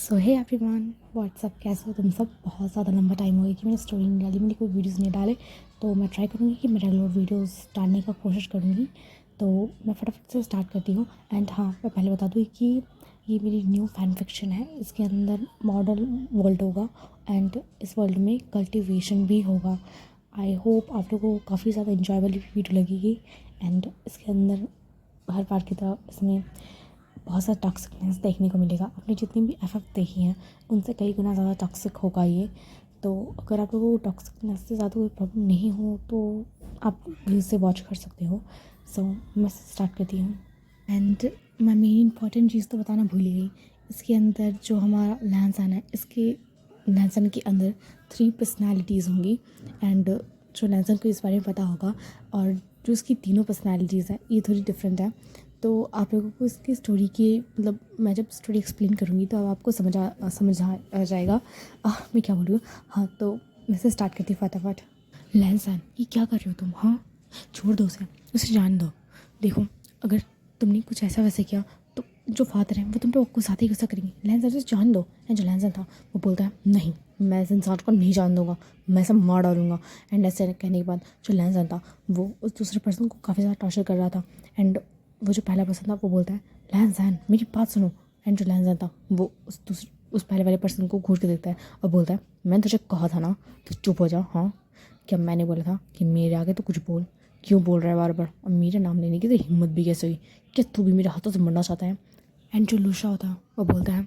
सो hey everyone, WhatsApp, कैसे हो तुम सब। बहुत ज़्यादा लंबा टाइम हो गया कि मैंने स्टोरी नहीं डाली, मैंने कोई वीडियोस नहीं डाले। तो मैं ट्राई करूँगी कि मैं रेगुलर वीडियोस डालने का कोशिश करूँगी। तो मैं फटाफट से स्टार्ट करती हूँ। एंड हाँ, मैं पहले बता दूँ कि ये मेरी न्यू फैन फिक्शन है। इसके अंदर मॉडल वर्ल्ड होगा एंड इस वर्ल्ड में कल्टिवेशन भी होगा। आई होप आप लोगों को काफ़ी ज़्यादा इंजॉयबल वीडियो लगेगी। एंड इसके अंदर हर बार की तरह इसमें बहुत सारा टॉक्सिकनेस देखने को मिलेगा। आपने जितनी भी एफएफ देखी हैं उनसे कई गुना ज़्यादा टॉक्सिक होगा ये। तो अगर आप लोगों को टॉक्सिकनेस से ज़्यादा कोई प्रॉब्लम नहीं हो तो आप प्लीज़ से वॉच कर सकते हो। सो मैं स्टार्ट करती हूँ। एंड मैं मेन इंपॉर्टेंट चीज़ तो बताना भूल ही गई। इसके अंदर जो हमारा लैंसन है, इसके लैंसन के अंदर 3 पर्सनैलिटीज़ होंगी। एंड जो लैंसन को इस बारे में पता होगा और जो इसकी तीनों पर्सनैलिटीज़ हैं ये थोड़ी डिफरेंट है। तो आप लोगों को इसकी स्टोरी की मतलब मैं जब स्टोरी एक्सप्लेन करूँगी तो अब आपको समझ आ जाएगा। मैं क्या बोल रही हूँ। हाँ, तो मैं से स्टार्ट करती हूँ फटाफट। लैंसन, ये क्या कर रहे हो तुम? हाँ, छोड़ दो उसे जान दो। देखो, अगर तुमने कुछ ऐसा वैसा किया तो जो फादर हैं वो तुम पे गुस्सा ही गुस्सा करेंगे। लैंसन से जान दो। एंड जो लैंसन था वो बोलता है नहीं, मैं इस इंसान को नहीं जान दूंगा, मैं इसे मार डालूंगा। एंड ऐसे कहने के बाद जो लैंसन था वो उस दूसरे पर्सन को काफ़ी ज़्यादा टॉर्चर कर रहा था। एंड वो जो पहला पर्सन था वो बोलता है लैंसन मेरी बात सुनो। एंड जो लैंसन था वो उस पहले वाले पर्सन को घूर के देखता है और बोलता है मैंने तुझे कहा था ना तो चुप हो जा। हाँ, क्या मैंने बोला था कि मेरे आगे तो कुछ बोल, क्यों बोल रहा है बार बार? और मेरा नाम लेने की तो हिम्मत भी कैसे हुई? क्या तू भी मेरे हाथों से मरना चाहता है? एंड जो लूशा होता है वो बोलता है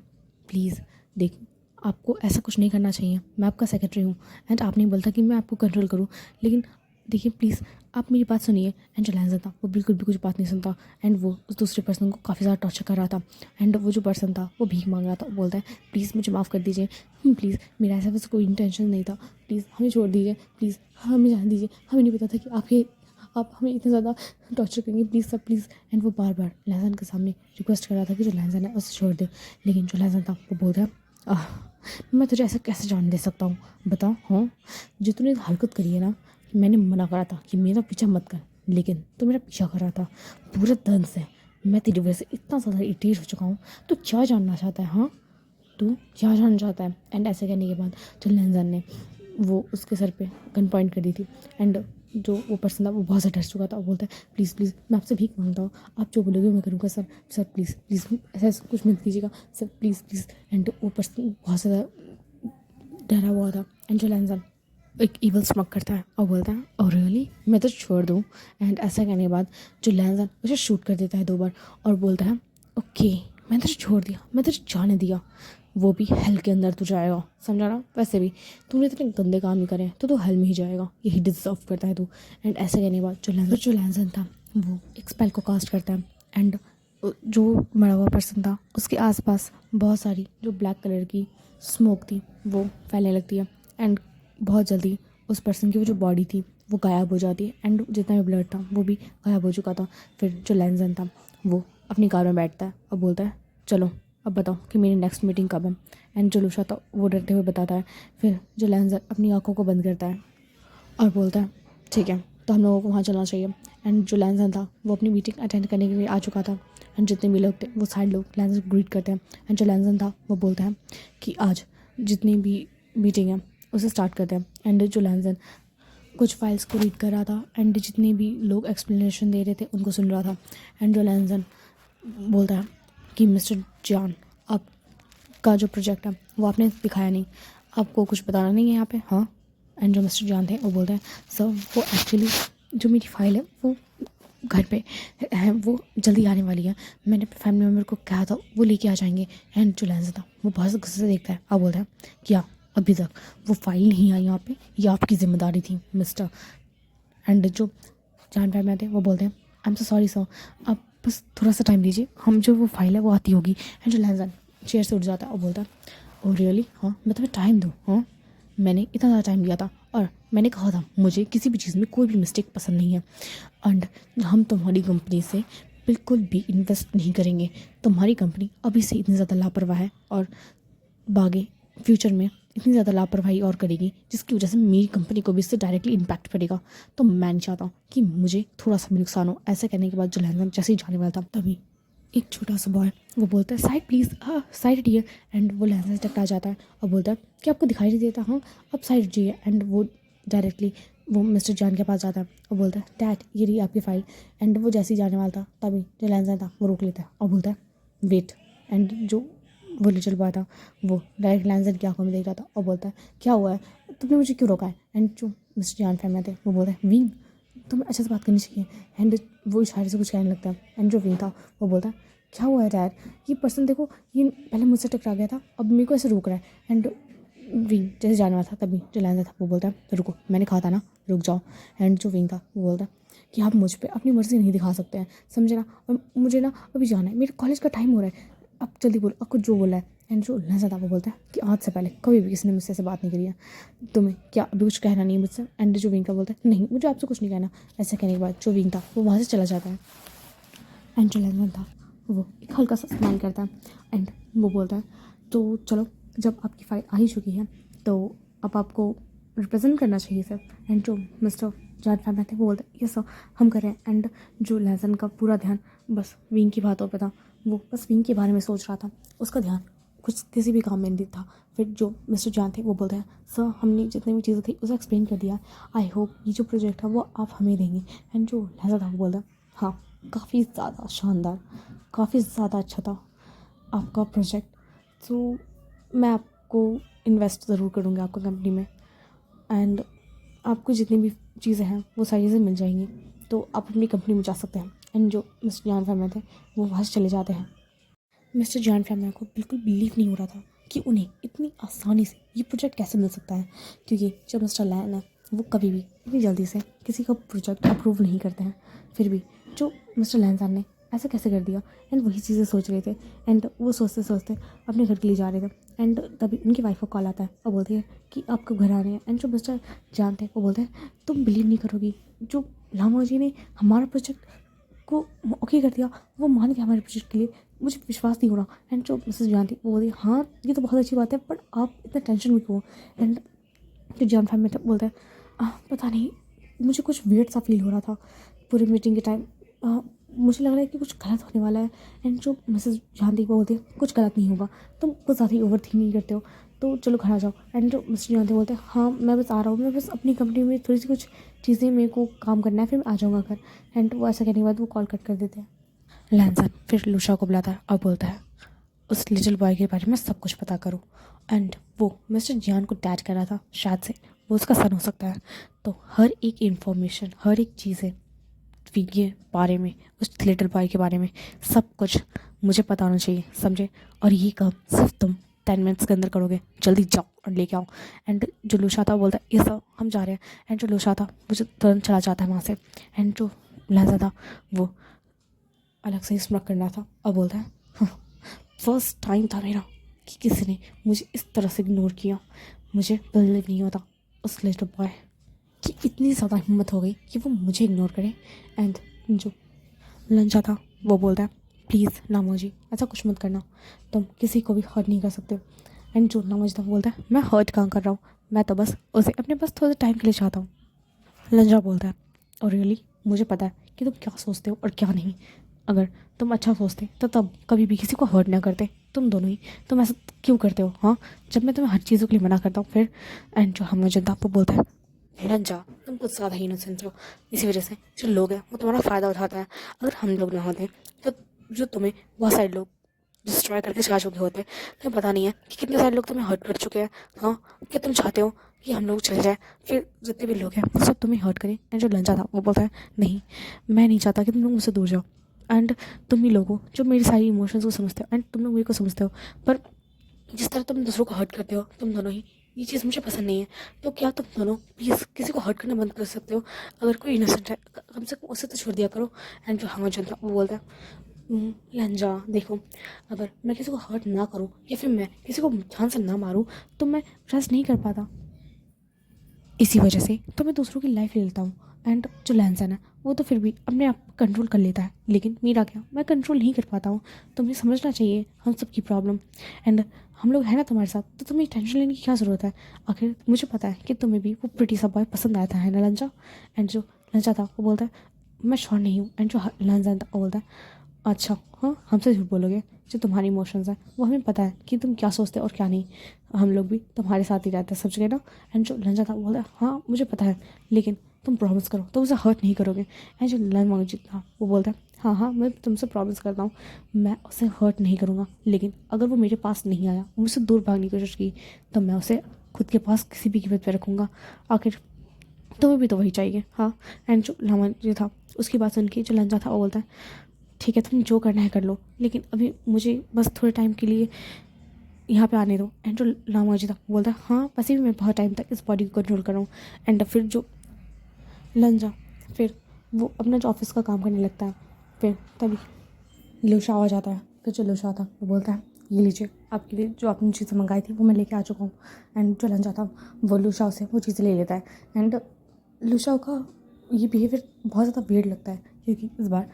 प्लीज़ देख, आपको ऐसा कुछ नहीं करना चाहिए, मैं आपका सेक्रेटरी हूँ। एंड आप नहीं बोलता कि मैं आपको कंट्रोल करूँ, लेकिन देखिए प्लीज़ आप मेरी बात सुनिए। एंड जो लैंसन था वो बिल्कुल भी कुछ बात नहीं सुनता। एंड वो उस दूसरे पर्सन को काफ़ी ज़्यादा टॉर्चर कर रहा था। एंड वो जो पर्सन था वो भीख मांग रहा था। वो बोलता है प्लीज़ मुझे माफ़ कर दीजिए, प्लीज़ मेरा ऐसा वैसा कोई इंटेंशन नहीं था, प्लीज़ हमें छोड़ दीजिए, प्लीज़ हमें जान दीजिए, हमें नहीं पता था कि आप हमें इतना ज़्यादा टॉर्चर करेंगे, प्लीज़ सब प्लीज़। एंड वो बार बार लैंसन के सामने रिक्वेस्ट कर रहा था कि जो लैंसन है उसे छोड़ दे। लेकिन जो लैंसन था वो बोलता है मैं तुझे ऐसा कैसे जान दे सकता हूँ, बताओ। हाँ, जो तूने हरकत करी है ना, मैंने मना करा था कि मेरा पीछा मत कर, लेकिन तू मेरा पीछा कर रहा था पूरे दर्द से। मैं तेरी वजह से इतना ज़्यादा इरिटेट हो चुका हूँ। तो क्या जानना चाहता है? हाँ, तू क्या जानना चाहता है? एंड ऐसे कहने के बाद जो लैंसन ने वो उसके सर पे गन पॉइंट कर दी थी। एंड जो वो पर्सन था वो बहुत ज़्यादा डर चुका था। वो बोलता है प्लीज़ प्लीज़ मैं आपसे भीख मांगता हूँ, आप जो बोलोगे मैं करूँगा सर, सर प्लीज़ प्लीज़ ऐसा कुछ मत कीजिएगा सर, प्लीज़ प्लीज़। एंड वो पर्सन बहुत ज़्यादा डरा हुआ था। एंड जो लैंसन एक ईवल स्मक करता है और बोलता है और रियली मैं तो छोड़ दूँ। एंड ऐसा कहने के बाद जो लैंसन उसे शूट कर देता है 2 बार और बोलता है ओके मैंने तुझे छोड़ दिया, मैं तुझे जाने दिया, वो भी हेल के अंदर तू जाएगा, समझा ना? वैसे भी तूने इतने गंदे काम ही करे तो तू हेल में ही जाएगा, यही डिजर्व करता है तू। एंड ऐसे कहने के बाद जो लैंसन था वो एक स्पेल को कास्ट करता है। एंड जो मरा हुआ पर्सन था उसके आसपास बहुत सारी जो ब्लैक कलर की स्मोक थी वो फैलने लगती है। एंड बहुत जल्दी उस पर्सन की वो जो बॉडी थी वो गायब हो जाती है। एंड जितना भी ब्लड था वो भी गायब हो चुका था। फिर जो लैंसन था वो अपनी कार में बैठता है और बोलता है चलो अब बताओ कि मेरी नेक्स्ट मीटिंग कब है? एंड जो लूशा था वो डरते हुए बताता है। फिर जो लैंसन अपनी आंखों को बंद करता है और बोलता है ठीक है तो हम लोगों को वहाँ चलना चाहिए। एंड जो लैंसन था वो अपनी मीटिंग अटेंड करने के लिए आ चुका था। एंड जितने भी लोग थे वो सारे लोग लैंसन को ग्रीट करते हैं। एंड जो लैंसन था वो बोलता है कि आज जितनी भी मीटिंग है उसे स्टार्ट करते हैं। एंड जो लैंसन कुछ फाइल्स को रीड कर रहा था एंड जितने भी लोग एक्सप्लेनेशन दे रहे थे उनको सुन रहा था। एंड जो लैंसन बोलता है कि मिस्टर जॉन आपका जो प्रोजेक्ट है वो आपने दिखाया नहीं, आपको कुछ बताना नहीं है यहाँ पे? हाँ। एंड जो मिस्टर जॉन थे वो बोलते हैं सर वो एक्चुअली जो मेरी फ़ाइल है वो घर पे है, वो जल्दी आने वाली है, मैंने अपने फैमिली मेम्बर को कहा था वो लेके आ जाएंगे। एंड जो लैंसन था वो बहुत गुस्से से देखता है और बोलता है क्या अभी तक वो फाइल नहीं आई यहाँ पे? ये आपकी जिम्मेदारी थी मिस्टर। एंड जो जान भाई में थे वो बोलते हैं I am so sorry sir, आप बस थोड़ा सा टाइम दीजिए, हम जो वो फाइल है वो आती होगी। एंड जो लैंसन चेयर से उठ जाता है और बोलता है ओ रियली? हाँ, मैं तुम्हें टाइम दूँ? हाँ, मैंने इतना ज़्यादा टाइम दिया था और मैंने कहा था मुझे किसी भी चीज़ में कोई भी मिस्टेक पसंद नहीं है। एंड हम तुम्हारी कंपनी से बिल्कुल भी इन्वेस्ट नहीं करेंगे, तुम्हारी कंपनी अभी से इतनी ज़्यादा लापरवाह है और आगे फ्यूचर में इतनी ज़्यादा लापरवाही और करेगी जिसकी वजह से मेरी कंपनी को भी इससे डायरेक्टली इम्पैक्ट पड़ेगा। तो मैं नहीं चाहता कि मुझे थोड़ा सा भी नुकसान हो। ऐसा कहने के बाद जो लैंसन जैसे ही जाने वाला था तभी एक छोटा सा बॉय वो बोलता है साइड प्लीज़, हाँ साइड हटिए। एंड वो लहजा से टकरा जाता है और बोलता है कि आपको दिखाई नहीं देता, हाँ अब साइड हटिए। एंड वो डायरेक्टली वो मिस्टर जॉन के पास जाता है और बोलता है डैड ये रही आपकी फ़ाइल। एंड वो जैसे ही जाने वाला था तभी जो लहजा था वो रोक लेता है और बोलता है वेट। एंड जो वो लिटिल बॉय था वो डायरेक्ट लैंसन की आंखों में देख रहा था और बोलता है क्या हुआ है, तुमने मुझे क्यों रोका है। एंड जो मिस्टर जॉन फैमिली थे वो बोलते हैं विंग तुम्हें अच्छे से बात करनी चाहिए। एंड वो इशारे से कुछ कहने लगता है। एंड जो विंग था वो बोलता है क्या हुआ है डैड, ये पर्सन देखो ये पहले मुझसे टकरा गया था अब मेरे को ऐसे रोक रहा है। एंड विंग जैसे जाने वाला था तभी जो लैंसन था वो बोलता है तो रुको मैंने कहा था ना रुक जाओ। एंड जो विंग था वो बोलता है कि आप मुझ पर अपनी मर्ज़ी नहीं दिखा सकते हैं, समझे ना, और मुझे ना अभी जाना है, मेरे कॉलेज का टाइम हो रहा है, अब जल्दी बोलो आपको जो बोला है। एंड जो लहजा था वो बोलता है कि आज से पहले कभी भी किसी ने मुझसे ऐसे बात नहीं करी है, तुम्हें क्या अभी कुछ कहना नहीं है मुझसे। एंड जो विंग का बोलता है नहीं मुझे आपसे कुछ नहीं कहना। ऐसा कहने के बाद जो विंग था वो वहाँ से चला जाता है। एंड जो लहजा था वो एक हल्का सा स्माइल करता है। एंड वो बोलता है तो चलो जब आपकी फाइल आ ही चुकी है तो अब आपको रिप्रेजेंट करना चाहिए सर। एंड जो मिस्टर जॉन फैमिली थे वो बोलते हैं ये सर हम करें। एंड जो लहजन का पूरा ध्यान बस विंग की बातों पे था, वो बस विंग के बारे में सोच रहा था, उसका ध्यान कुछ किसी भी काम में नहीं था। फिर जो मिस्टर जॉन थे वो बोलते हैं सर हमने जितनी भी चीज़ें थी उसे एक्सप्लेन कर दिया, आई होप ये जो प्रोजेक्ट है वो आप हमें देंगे। एंड जो लहजा था वो बोलता है हाँ काफ़ी ज़्यादा शानदार, काफ़ी ज़्यादा अच्छा था आपका प्रोजेक्ट, तो मैं आपको इन्वेस्ट ज़रूर करूँगी आपकी कंपनी में। एंड आपको जितनी भी चीज़ें हैं वो सारी चीज़ें मिल जाएंगी, तो आप अपनी कंपनी में जा सकते हैं। एंड जो मिस्टर जॉन फैमिली थे वो वहाँ से चले जाते हैं। मिस्टर जॉन फैमिली को बिल्कुल बिलीव नहीं हो रहा था कि उन्हें इतनी आसानी से ये प्रोजेक्ट कैसे मिल सकता है, क्योंकि जो मिस्टर लैन है वो कभी भी इतनी जल्दी से किसी का प्रोजेक्ट अप्रूव नहीं करते हैं। फिर भी जो मिस्टर लैन साहब ने ऐसा कैसे कर दिया। एंड वही चीज़ें सोच रहे थे। एंड वो सोचते सोचते अपने घर के लिए जा रहे थे। एंड तभी उनकी वाइफ को कॉल आता है और बोलती है कि आपको घर आ रहे हैं। एंड जो मिस्टर जॉन थे वो बोलते हैं तुम बिलीव नहीं करोगी, जो लामो जी ने हमारा प्रोजेक्ट को ओके कर दिया, वो मान गया हमारे प्रोजेक्ट के लिए, मुझे विश्वास नहीं हो रहा। एंड जो मिसेस जॉन थी वो बोलती हाँ ये तो बहुत अच्छी बात है बट आप इतना टेंशन में क्यों। एंड जो जॉन फैमिली बोलता है पता नहीं मुझे कुछ वियर्ड सा फील हो रहा था पूरी मीटिंग के टाइम, मुझे लग रहा है कि कुछ गलत होने वाला है। एंड जो मिसेस जॉन थी वो बोलती है कुछ गलत नहीं होगा, तुम कुछ ज़्यादा ही ओवर थिंकिंग करते हो, तो चलो घर आ जाओ। एंड जो मिस्टर जॉन थे बोलते हैं हाँ मैं बस आ रहा हूँ, मैं बस अपनी कंपनी में थोड़ी सी कुछ चीज़ें मेरे को काम करना है, फिर मैं आ जाऊँगा घर। एंड वो ऐसा कहने के बाद वो कॉल कट कर देते हैं। लैंसन फिर लूशा को बुलाता है और बोलता है उस लिटिल बॉय के बारे में सब कुछ पता करो। एंड वो मिस्टर जियान को डैड कर रहा था, शायद से वो उसका सन हो सकता है, तो हर एक इन्फॉर्मेशन हर एक चीज़ें के बारे में उस लिटिल बॉय के बारे में सब कुछ मुझे पता होना चाहिए, समझे। और ये काम सिर्फ तुम 10 मिनट्स के अंदर करोगे, जल्दी जाओ और लेके आओ। एंड जो लूशा था बोलता है ये सब हम जा रहे हैं। एंड जो लूशा था वो जो तुरंत चला जाता है वहाँ से। एंड जो लहजा था वो अलग से स्मक करना था और बोलता है फर्स्ट टाइम था मेरा कि किसी ने मुझे इस तरह से इग्नोर किया, मुझे बिलीव नहीं होता उस लिटिल बॉय कि इतनी ज़्यादा हिम्मत हो गई कि वो मुझे इग्नोर करे। एंड जो लंचा था वो बोलता है प्लीज़ नामोजी ऐसा कुछ मत करना, तुम किसी को भी हर्ट नहीं कर सकते। एंड जो नामोजी था वो बोलता है मैं हर्ट कहाँ कर रहा हूँ, मैं तो बस उसे अपने पास थोड़े टाइम के लिए चाहता हूँ। लंजा बोलता है और रियली मुझे पता है कि तुम क्या सोचते हो और क्या नहीं, अगर तुम अच्छा सोचते तो तब कभी भी किसी को हर्ट ना करते, तुम दोनों ही, तुम ऐसा क्यों करते हो हाँ, जब मैं तुम्हें हर चीज़ों के लिए मना करता हूँ फिर। एंड जो हम जनता आपको बोलता है रंजा तुम कुछ ज़्यादा ही इनोसेंट हो, इसी वजह से जो लोग हैं वो तुम्हारा फ़ायदा उठाता है। अगर हम लोग ना होते तो जो तुम्हें बहुत सारे लोग डिस्ट्रॉय करके जा चुके होते, तुम्हें पता नहीं है कि कितने सारे लोग तुम्हें हर्ट कर चुके हैं। हाँ क्या तुम चाहते हो कि हम लोग चले जाए फिर जितने भी लोग हैं वो सब तुम्हें हर्ट करें। एंड जो लंचा था वो बोलता है नहीं मैं नहीं चाहता कि तुम लोग मुझसे दूर जाओ। एंड तुम ही लोग हो जो मेरी सारी इमोशंस को समझते हो एंड तुम लोग मेरे को समझते हो, पर जिस तरह तुम दूसरों को हर्ट करते हो तुम दोनों ही, ये चीज़ मुझे पसंद नहीं है। तो क्या तुम दोनों प्लीज़ किसी को हर्ट करना बंद कर सकते हो, अगर कोई इनोसेंट है कम से कम उसे तो छोड़ दिया करो। एंड जो हाँ जनता वो बोलता है लंजा देखो अगर मैं किसी को हर्ट ना करूँ या फिर मैं किसी को जान से ना मारूँ तो मैं ट्रस्ट नहीं कर पाता, इसी वजह से तो मैं दूसरों की लाइफ ले लेता हूँ। एंड जो लैंसन है वो तो फिर भी अपने आप कंट्रोल कर लेता है, लेकिन मेरा क्या, मैं कंट्रोल नहीं कर पाता हूँ। तुम्हें समझना चाहिए हम सब की प्रॉब्लम। एंड हम लोग हैं ना तुम्हारे साथ, तो तुम्हें टेंशन लेने की क्या ज़रूरत है, आखिर मुझे पता है कि तुम्हें भी वो प्रिटी सा बॉय पसंद आया था है ना लंचा। एंड जो लंचा था वो बोलता है मैं श्योर नहीं हूँ। एंड जो लंचा था वो बोलता है अच्छा हाँ, हमसे झूठ बोलोगे? जो तुम्हारी इमोशंस हैं वो हमें पता है कि तुम क्या सोचते हो और क्या नहीं। हम लोग भी तुम्हारे साथ ही रहते हैं, समझ गए ना? एंड जो लंजा था वो बोला हाँ मुझे पता है, लेकिन तुम प्रॉमिस करो तो उसे हर्ट नहीं करोगे। एंड जो लंजा था वो बोलता है हाँ हाँ मैं तुमसे प्रॉमिस करता हूँ, मैं उसे हर्ट नहीं करूँगा, लेकिन अगर वो मेरे पास नहीं आया, मुझसे दूर भागने की कोशिश की, तो मैं उसे खुद के पास किसी भी कीमत पर रखूँगा। आखिर तुम्हें भी तो वही चाहिए। हाँ। एंड जो लामा जी था उसकी बात सुन के जो लंजा था वो बोलता है ठीक है तुम जो करना है कर लो, लेकिन अभी मुझे बस थोड़े टाइम के लिए यहाँ पे आने दो। एंड जो लामा जी था वो बोलता है हाँ वैसे भी मैं बहुत टाइम तक इस बॉडी को कंट्रोल कर रहा हूँ। एंड फिर जो लंजा फिर वो अपना जो ऑफिस का काम करने लगता है। फिर तभी लूशा आ जाता है। तो जो लूशा था वो बोलता है ये लीजिए आपके लिए जो आपने चीज़ें मंगाई थी वो मैं लेके आ चुका हूँ। एंड जो लंजा था वो लूशा से वो चीज़ें ले लेता है। एंड लूशा का ये बिहेवियर बहुत ज़्यादा वियर्ड लगता है, क्योंकि इस बार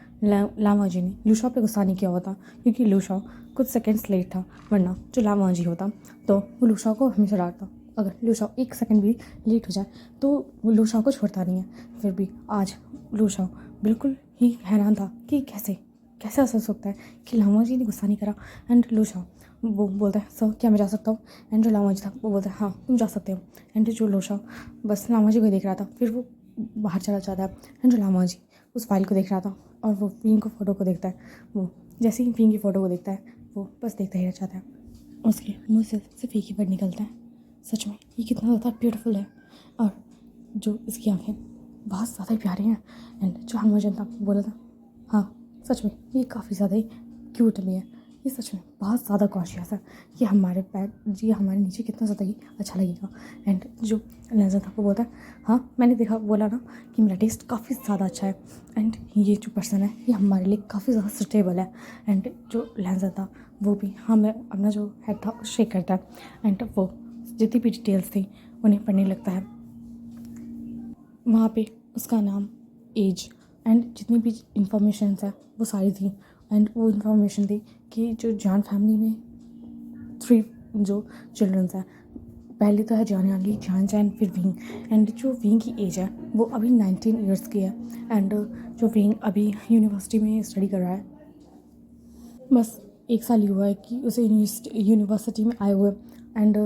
लामा जी ने लूशा पे गुस्सा नहीं किया हुआ था, क्योंकि लूशा कुछ सेकंड्स लेट था। वरना जो लामा जी होता तो वो लूशा को हमेशा डांटता। अगर लूशा एक सेकंड भी लेट हो जाए तो वो लूशा को छोड़ता नहीं है। फिर भी आज लूशा बिल्कुल ही हैरान था कि कैसे कैसे ऐसा हो सकता है कि लामा जी ने गुस्सा नहीं करा। एंड लूशा वो बोलता है सर क्या मैं जा सकता हूँ? एंड जो लामा जी था वो बोलता है हाँ तुम जा सकते हो। एंड जो लूशा बस लामा जी को देख रहा था, फिर वो बाहर चला जाता है। एंड जो लामा जी उस फाइल को देख रहा था और वो विंग को फ़ोटो को देखता है। वो जैसे ही विंग की फ़ोटो को देखता है वो बस देखता ही रह जाता है। उसके मुँह से सिर्फ एक ही वर्ड निकलता है, सच में ये कितना ज़्यादा ब्यूटीफुल है, और जो इसकी आँखें बहुत ज़्यादा ही प्यारी हैं। एंड जो हम जनता बोला था हाँ सच में ये काफ़ी ज़्यादा ही क्यूट भी है, ये सच में बहुत ज़्यादा कॉन्शियस है, ये हमारे पैर जी हमारे नीचे कितना ज़्यादा ही अच्छा लगेगा। एंड जो लहजा था वो बोलता है हाँ मैंने देखा बोला ना कि मेरा टेस्ट काफ़ी ज़्यादा अच्छा है, एंड ये जो पर्सन है ये हमारे लिए काफ़ी ज़्यादा सुटेबल है। एंड जो लहजा था वो भी हाँ मैं अपना जो हेड था शेक करता है। एंड वो जितनी भी डिटेल्स थी उन्हें पढ़ने लगता है। वहाँ पे उसका नाम, एज एंड जितनी भी इंफॉर्मेशन है वो सारी थी। एंड वो इंफॉर्मेशन थी कि जो जान फैमिली में 3 जो चिल्ड्रंस हैं, पहले तो है जान यानी जान चैन, फिर विंग। एंड जो विंग की एज है वो अभी 19 ईयर्स की है। एंड जो विंग अभी यूनिवर्सिटी में स्टडी कर रहा है, बस 1 साल ही हुआ है कि उसे यूनिवर्सिटी में आए हुए। एंड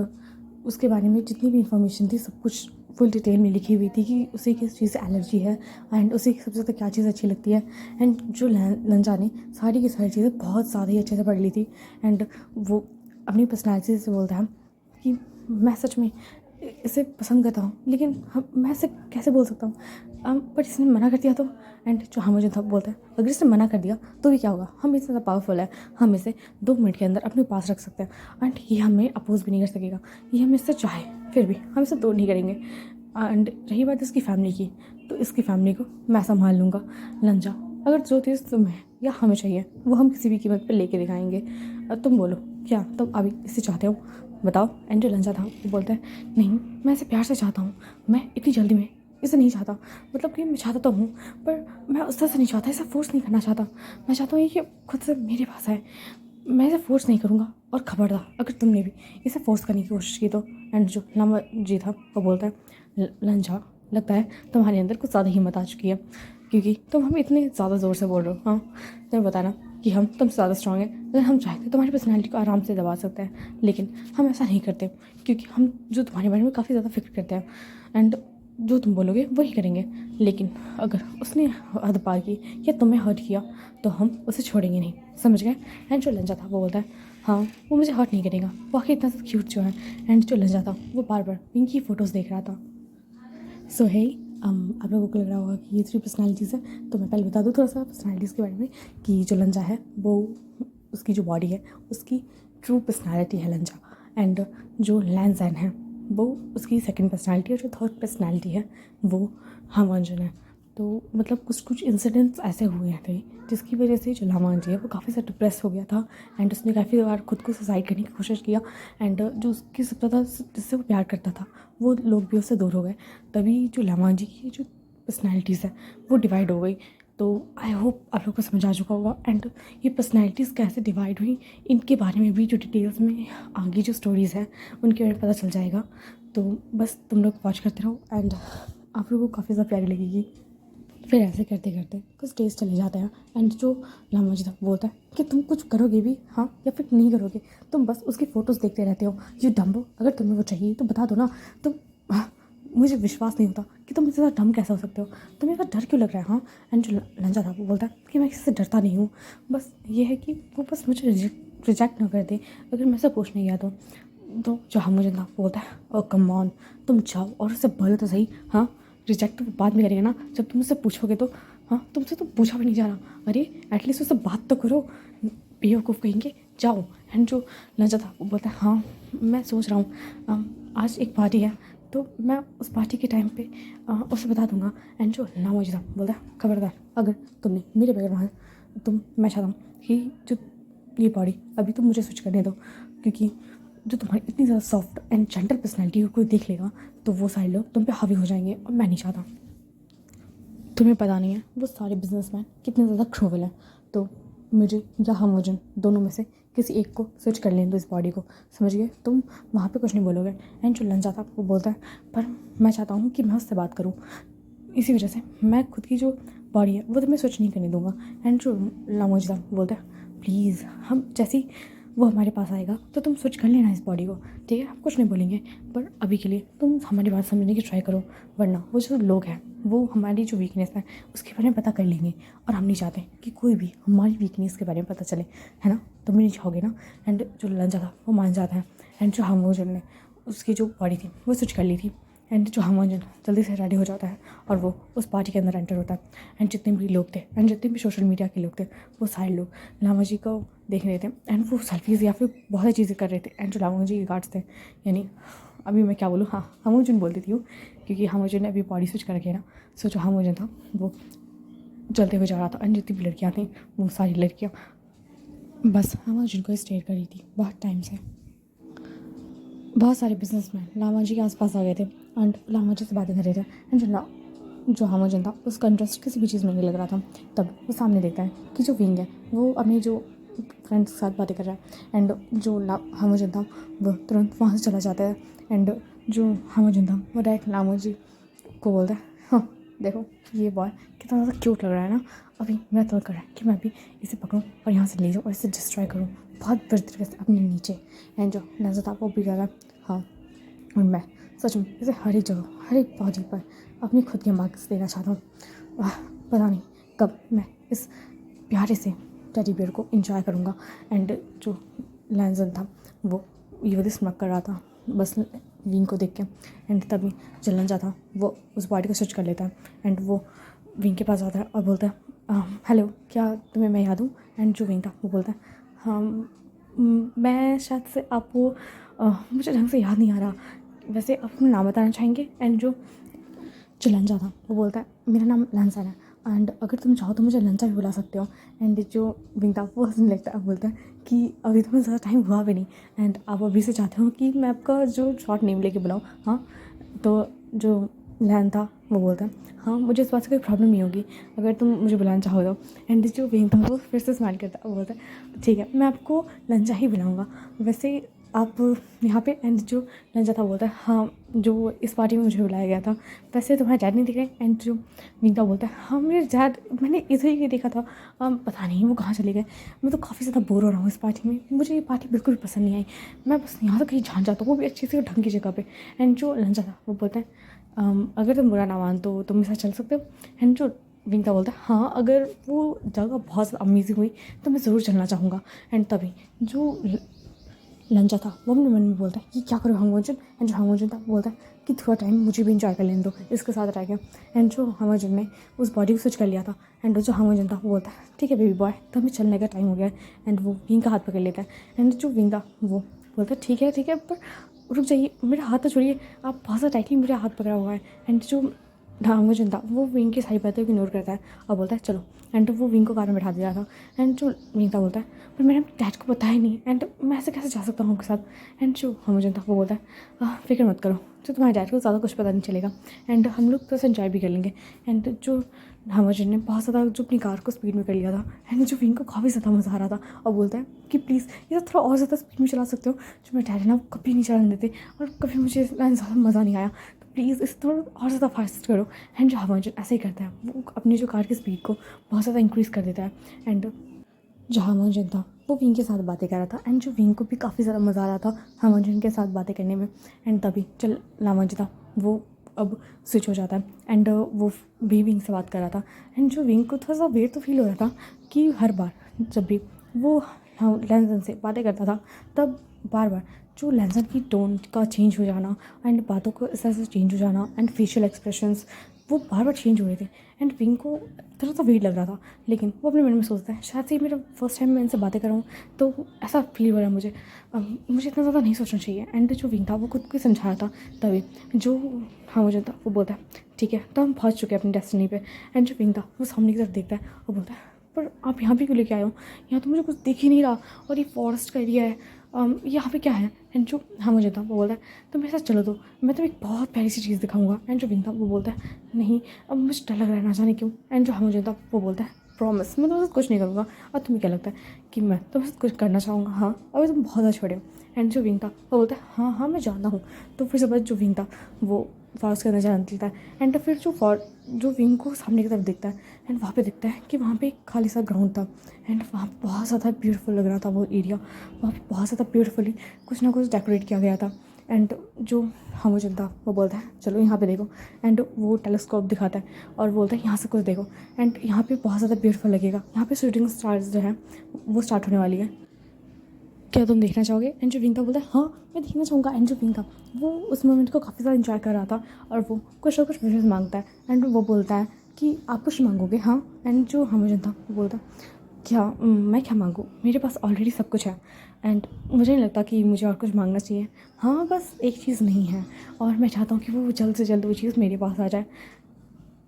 उसके बारे में जितनी भी इंफॉर्मेशन थी सब कुछ फुल डिटेल में लिखी हुई थी कि उसे किस चीज़ से एलर्जी है एंड उसे सबसे ज़्यादा क्या चीज़ अच्छी लगती है। एंड जो लंजा ने सारी की सारी चीज़ें बहुत ज़्यादा ही अच्छे से पढ़ ली थी। एंड वो अपनी पर्सनैलिटी से बोलता है कि मैं सच में इसे पसंद करता हूँ, लेकिन मैं इसे कैसे बोल सकता हूँ, बट इसने मना कर दिया तो। एंड जो हम मुझे था बोलता है अगर इसने मना कर दिया तो भी क्या होगा, हम इतना ज़्यादा पावरफुल है, हम इसे 2 मिनट के अंदर अपने पास रख सकते हैं। एंड ये हमें अपोज भी नहीं कर सकेगा, ये हमें इससे चाहे फिर भी हम इसे दूर नहीं करेंगे। एंड रही बात इसकी फैमिली की, तो इसकी फैमिली को मैं संभाल लूँगा। लंजा अगर जो चीज़ तुम्हें या हमें चाहिए वो हम किसी भी कीमत पर लेके दिखाएंगे। तुम बोलो क्या तुम अभी इसे चाहते हो, बताओ। एंड जो लंजा था वो बोलता है नहीं मैं इसे प्यार से चाहता हूँ, मैं इतनी जल्दी में इसे नहीं चाहता, मतलब कि मैं चाहता तो हूँ पर मैं उस तरह से नहीं चाहता, इसे फोर्स नहीं करना चाहता। मैं चाहता हूँ कि खुद से मेरे पास आए, मैं इसे फोर्स नहीं करूँगा। और खबरदार अगर तुमने भी इसे फोर्स करने की कोशिश की तो। एंड जो लामा जी था वो बोलता है लंजा लगता है तुम्हारे अंदर कुछ ज़्यादा हिम्मत आ चुकी है, क्योंकि तुम हमें इतने ज़्यादा ज़ोर से बोल रहे हो। हाँ तुम्हें बताना कि हम तुमसे ज़्यादा स्ट्रॉन्ग हैं, अगर हम चाहते तुम्हारी पर्सनैलिटी को आराम से दबा सकते हैं, लेकिन हम ऐसा नहीं करते, क्योंकि हम जो तुम्हारे बारे में काफ़ी ज़्यादा फिक्र करते हैं। एंड जो तुम बोलोगे वही करेंगे, लेकिन अगर उसने हद पार की या तुम्हें हर्ट किया तो हम उसे छोड़ेंगे नहीं, समझ गए। एंड जो लंजा था वो बोलता है हाँ वो मुझे हर्ट नहीं करेगा, वाकई इतना सा क्यूट जो है। एंड जो लंजा था वो बार बार पिंकी फ़ोटोज़ देख रहा था। सो है आप लोगों को लग रहा होगा कि ये 3 पर्सनैलिटीज़ है, तो मैं पहले बता दूँ थोड़ा सा पर्सनैलिटीज़ के बारे में कि जो लंजा है वो उसकी जो बॉडी है उसकी ट्रू पर्सनैलिटी है लंजा। एंड जो लैंजैन है वो उसकी सेकंड पर्सनैलिटी है, जो थर्ड पर्सनैलिटी है वो हामांजन है। तो मतलब कुछ कुछ इंसिडेंट्स ऐसे हुए थे जिसकी वजह से जो लामांजी है वो काफ़ी ज़्यादा डिप्रेस हो गया था। एंड उसने काफ़ी बार खुद को सुसाइड करने की कोशिश किया। एंड जो उसकी सबसे ज़्यादा जिससे वो प्यार करता था वो लोग भी उससे दूर हो गए, तभी जो लामांजी की जो पर्सनैलिटीज़ है वो डिवाइड हो गई। तो आई होप आप लोग को समझ आ चुका होगा। एंड ये पर्सनैलिटीज़ कैसे डिवाइड हुई इनके बारे में भी जो डिटेल्स में आगे जो स्टोरीज़ हैं उनके बारे में पता चल जाएगा। तो बस तुम लोग वॉच करते रहो एंड आप लोगों को काफ़ी ज़्यादा प्यारी लगेगी। फिर ऐसे करते करते कुछ डेज चले जाते हैं एंड जो लामा जी बोलता है कि तुम कुछ करोगे भी हाँ या फिर नहीं करोगे, तुम बस उसकी फ़ोटोज़ देखते रहते हो, यू डम्बो, अगर तुम्हें वो चाहिए तो बता दो ना। तुम मुझे विश्वास नहीं होता कि तुम इससे ज़्यादा डम कैसे हो सकते हो, तुम्हें इतना डर क्यों लग रहा है। हाँ एंड जो लंजा था वो बोलता है कि मैं किसी से डरता नहीं हूँ, बस ये है कि वो बस मुझे रिजेक्ट ना कर दे अगर मैं से पूछने गया तो जो हम मुझे ना बोलता है ओ कम ऑन, तुम जाओ और उससे बोलो तो सही। हाँ रिजेक्ट तो बाद में करेगा ना, जब तुम उससे पूछोगे तो। हाँ तुमसे तो पूछा भी नहीं जा रहा, अरे एटलीस्ट उससे बात तो करो, बेवकूफ़ कहेंगे, जाओ। एंड जो लंजा था वो बोलता है हाँ मैं सोच रहा हूँ आज एक पार्टी है तो मैं उस पार्टी के टाइम पे उसे बता दूंगा। एंड जो लामा जी था बोलता है खबरदार अगर तुमने मेरे बगैर वहाँ मैं चाहता हूँ कि जो ये बॉडी अभी तुम मुझे स्विच करने दो, क्योंकि जो तुम्हारी इतनी ज़्यादा सॉफ्ट एंड जेंटल पर्सनैलिटी को कोई देख लेगा तो वो सारे लोग तुम पे हावी हो जाएंगे और मैं नहीं चाहता। तुम्हें पता नहीं है वो सारे बिजनेसमैन कितने ज़्यादा क्रूवल हैं, तो मुझे या हमोजन दोनों में से किसी एक को स्विच कर लें दो इस बॉडी को, समझ गए। तुम वहाँ पे कुछ नहीं बोलोगे। एंड जो लंजा था वो बोलता है पर मैं चाहता हूँ कि मैं उससे बात करूँ, इसी वजह से मैं खुद की जो बॉडी है वो तो मैं स्विच नहीं करने दूंगा। एंड जो लामोज था बोलता है प्लीज़ हम जैसे ही वो हमारे पास आएगा तो तुम स्विच कर लेना इस बॉडी को, ठीक है, हम कुछ नहीं बोलेंगे, पर अभी के लिए तुम हमारी बात समझने की ट्राई करो, वरना वो जो लोग हैं वो हमारी जो वीकनेस है उसके बारे में पता कर लेंगे और हम नहीं चाहते कि कोई भी हमारी वीकनेस के बारे में पता चले, है ना, तुम भी नहीं चाहोगे ना। एंड जो लंजा था वो मान जाता है। एंड जो हमोजन ने उसकी जो बॉडी थी वो स्विच कर ली थी। एंड जो हमोजन जल्दी से रेडी हो जाता है और वो उस पार्टी के अंदर एंटर होता है। एंड जितने भी लोग थे एंड जितने भी सोशल मीडिया के लोग थे वो सारे लोग लामा जी को देख रहे थे एंड वो सेल्फीज़ या फिर बहुत सारी चीज़ें कर रहे थे। एंड जो लामा जी के गार्ड्स थे, यानी अभी मैं क्या बोलूँ, हाँ हमोजन बोलती थी वो, क्योंकि हमोजन ने अभी बॉडी स्विच कर रखी है ना। सो जो हमोजन था वो चलते हुए जा रहा था एंड जितनी भी लड़कियाँ थी वो सारी लड़कियाँ बस हमोजन को स्टेयर कर रही थी बहुत टाइम से। बहुत सारे बिजनेसमैन लामा जी के आसपास आ गए थे एंड लामा जी से बातें कर रहे थे। एंड जो हमोजन था उसका इंटरेस्ट किसी भी चीज़ में नहीं लग रहा था। तब वो सामने देखता है कि जो विंग है वो अपनी जो फ्रेंड्स के साथ बातें कर रहा है। एंड जो हमोजन था वो तुरंत वहाँ से चला जाता है। एंड जो हमोजन था वो डायरेक्ट लामा जी को बोलता है हाँ देखो ये बॉय कितना ज़्यादा क्यूट लग रहा है ना, अभी मेरा दिल कर रहा है कि मैं अभी इसे पकड़ूँ और यहाँ से ले जाऊँ और इसे डिस्ट्रॉय करूँ बहुत बुरी तरीके से अपने नीचे। एंड जो नजर था वो भी कह रहा है हाँ और मैं सच में इसे हर एक जगह हर एक बॉडी पर अपनी खुद के मार्क्स देना चाहता हूँ। पता नहीं कब मैं इस प्यारे से टेडी बियर को इंजॉय करूँगा। एंड जो लैंसन था वो ये स्मक कर रहा था बस विंग को देख के। एंड तभी जो लंजा था वो उस बॉडी को स्विच कर लेता है एंड वो विंग के पास आता है और बोलता है हेलो क्या तुम्हें मैं याद हूँ। एंड जो विंग था वो बोलता है हाँ मैं शायद से आपको मुझे ढंग से याद नहीं आ रहा, वैसे आप अपना नाम बताना चाहेंगे। एंड जो लंजा था वो बोलता है मेरा नाम लंसा है एंड अगर तुम चाहो तो मुझे लंचा भी बुला सकते हो। एंड जो विंग था वो हंसने लगता है, बोलता है कि अभी तो मैं ज़्यादा टाइम हुआ भी नहीं एंड आप अभी से चाहते हो कि मैं आपका जो शॉर्ट नेम लेके बुलाऊँ। हाँ तो जो लैन था वो बोलता है हाँ मुझे इस बात से कोई प्रॉब्लम नहीं होगी अगर तुम मुझे बुलाना चाहो तो। एंड जो विंग था वो फिर से स्माइल करता है, वो बोलता है ठीक है मैं आपको लंजा ही बुलाऊँगा, वैसे आप यहाँ पे। एंड जो लंजा था बोलता है हाँ जो इस पार्टी में मुझे बुलाया गया था वैसे तुम्हारे डैड नहीं दिख रहे। एंड जो विंग था बोलता है हाँ मेरे डैड मैंने इधर ही देखा था, पता नहीं वो कहाँ चले गए, मैं तो काफ़ी ज़्यादा बोर हो रहा हूँ इस पार्टी में, मुझे ये पार्टी बिल्कुल भी पसंद नहीं आई, मैं बस यहाँ तक कहीं जान जाता हूँ वो भी अच्छी सी ढंग की जगह पे। एंड जो लंजा था वो बोलता है अगर तुम बुरा ना मान तो तुम मेरे साथ चल सकते हो। एंड जो विंग था बोलता है हाँ अगर वो जगह बहुत अमेजिंग हुई तो मैं ज़रूर चलना चाहूँगा। एंड तभी जो लंचा था वो अपने मन में बोलता है कि क्या करो हमोजन। एंड जो हमोजन था बोलता है कि थोड़ा टाइम मुझे भी इंजॉय कर लेने दो इसके साथ रह गया। एंड जो हमोजन ने उस बॉडी को स्विच कर लिया था एंड जो हमोजन था वो बोलता है ठीक है बेबी बॉय तो हमें चलने का टाइम हो गया है। एंड वो विंग का हाथ पकड़ लेता है। एंड जो विंग था वो बोलता है ठीक है पर रुक जाइए मेरा हाथ तो छोड़िए, आप बहुत सा टाइटली मेरा हाथ पकड़ा हुआ है। एंड जो हमोजन था वो विंग की सारी बातें इग्नोर करता है और बोलता है चलो। एंड वो विंग को कार में बैठा दिया था। एंड जो विंग था बोलता है पर मैंने अपने डैड को बताया नहीं एंड मैं ऐसे कैसे जा सकता हूँ उनके साथ। एंड जो हमोजन था वो बोलता है फिक्र मत करो तो तुम्हारे डैड को ज़्यादा कुछ पता नहीं चलेगा एंड हम लोग तो एंजॉय भी कर लेंगे। एंड जो हमोजन ने बहुत ज़्यादा जो अपनी कार को स्पीड में कर लिया था। एंड जो विंग को काफ़ी ज़्यादा मज़ा आ रहा था और बोलता है कि प्लीज़ ये तो थोड़ा और ज़्यादा स्पीड में चला सकते हो, जो मेरे डैड है ना वो कभी नहीं चलाने देते और कभी मुझे ज़्यादा मज़ा नहीं आया, तो प्लीज़ इस थोड़ा और ज़्यादा फास्ट करो। एंड जो हमाजुन ऐसे ही करता है, वो अपनी जो कार की स्पीड को बहुत ज़्यादा इंक्रीज़ कर देता है। एंड जो हामाजुन था वो विंग के साथ बातें कर रहा था, एंड जो विंग को भी काफ़ी ज़्यादा मज़ा आ रहा था हामाजुन के साथ बातें करने में। एंड तभी चल लामाजी था वो अब स्विच हो जाता है, एंड वो भी विंग से बात कर रहा था। एंड जो विंग को थोड़ा सा वेट तो फील हो रहा था कि हर बार जब भी वो लैंसन से बातें करता था, तब बार बार जो लैंसन की टोन का चेंज हो जाना एंड बातों को इस तरह से चेंज हो जाना एंड फेशियल एक्सप्रेशंस वो बार बार चेंज हो रहे थे। एंड विंग को थोड़ा सा वेट लग रहा था, लेकिन वो अपने मन में सोचता है शायद से ये मेरा फर्स्ट टाइम मैं इनसे बातें कर रहा हूँ, तो ऐसा फील हो रहा है मुझे। मुझे इतना ज़्यादा नहीं सोचना चाहिए। एंड जो विंग था वो खुद को समझा रहा था। तभी जो हामाजुन था वो बोलता है ठीक है, तो हम पहुँच चुके हैं अपनी डेस्टिनी पे। एंड जो विंग था वो सामने की तरफ देखता है और बोलता है पर आप यहाँ पे क्यों लेके आए हो? यहाँ तो मुझे कुछ दिख ही नहीं रहा, और ये फॉरेस्ट का एरिया है, यहाँ पे क्या है? एंड जो हामाजुन था वो बोलता है तो मेरे साथ चलो, तो मैं तुम्हें एक बहुत प्यारी सी चीज़ दिखाऊंगा। एंड जो विंग था वो बोलता है नहीं, अब मुझे डर लग रहा है, ना जाने क्यों। एंड जो हामाजुन था वो बोलता है प्रॉमिस मैं तुम्हारे साथ कुछ नहीं करूँगा। और तुम्हें क्या लगता है कि मैं तुम्हारे साथ कुछ करना चाहूँगा? हाँ, अभी तुम बहुत ज़्यादा छोड़े हो। एंड जो विंग था वो बोलता है हाँ हाँ मैं जानता हूँ। तो फिर से बाद जो विंग था वो फॉरेस्ट के अंदर जाना निकलता है। एंड फिर जो विंग को सामने की तरफ देखता है, एंड वहाँ पे देखता है कि वहाँ पे एक खाली सा ग्राउंड था। एंड वहाँ बहुत ज़्यादा ब्यूटीफुल लग रहा था वो एरिया। वहाँ पे बहुत ज़्यादा ब्यूटीफुली कुछ ना कुछ डेकोरेट किया गया था। एंड जो हामाजुन था वो बोलता है चलो यहाँ पे देखो। एंड वो टेलीस्कोप दिखाता है और बोलता है यहाँ से कुछ देखो, एंड यहाँ पे बहुत ज़्यादा ब्यूटीफुल लगेगा। यहाँ पे शूटिंग स्टार्स जो है वो स्टार्ट होने वाली है, क्या तुम देखना चाहोगे? एंड जो विंग था बोलता है हाँ मैं देखना चाहूँगा। एंड जो विंग था वो उस मोमेंट को काफ़ी ज़्यादा इंजॉय कर रहा था, और वो कुछ ना कुछ विशेष मांगता है। एंड वो बोलता है कि आप कुछ मांगोगे? हाँ। एंड जो हामाजुन था वो बोलता क्या मैं क्या मांगूँ, मेरे पास ऑलरेडी सब कुछ है, एंड मुझे नहीं लगता कि मुझे और कुछ मांगना चाहिए। हाँ बस एक चीज़ नहीं है, और मैं चाहता हूँ कि वो जल्द से जल्द वो चीज़ मेरे पास आ जाए।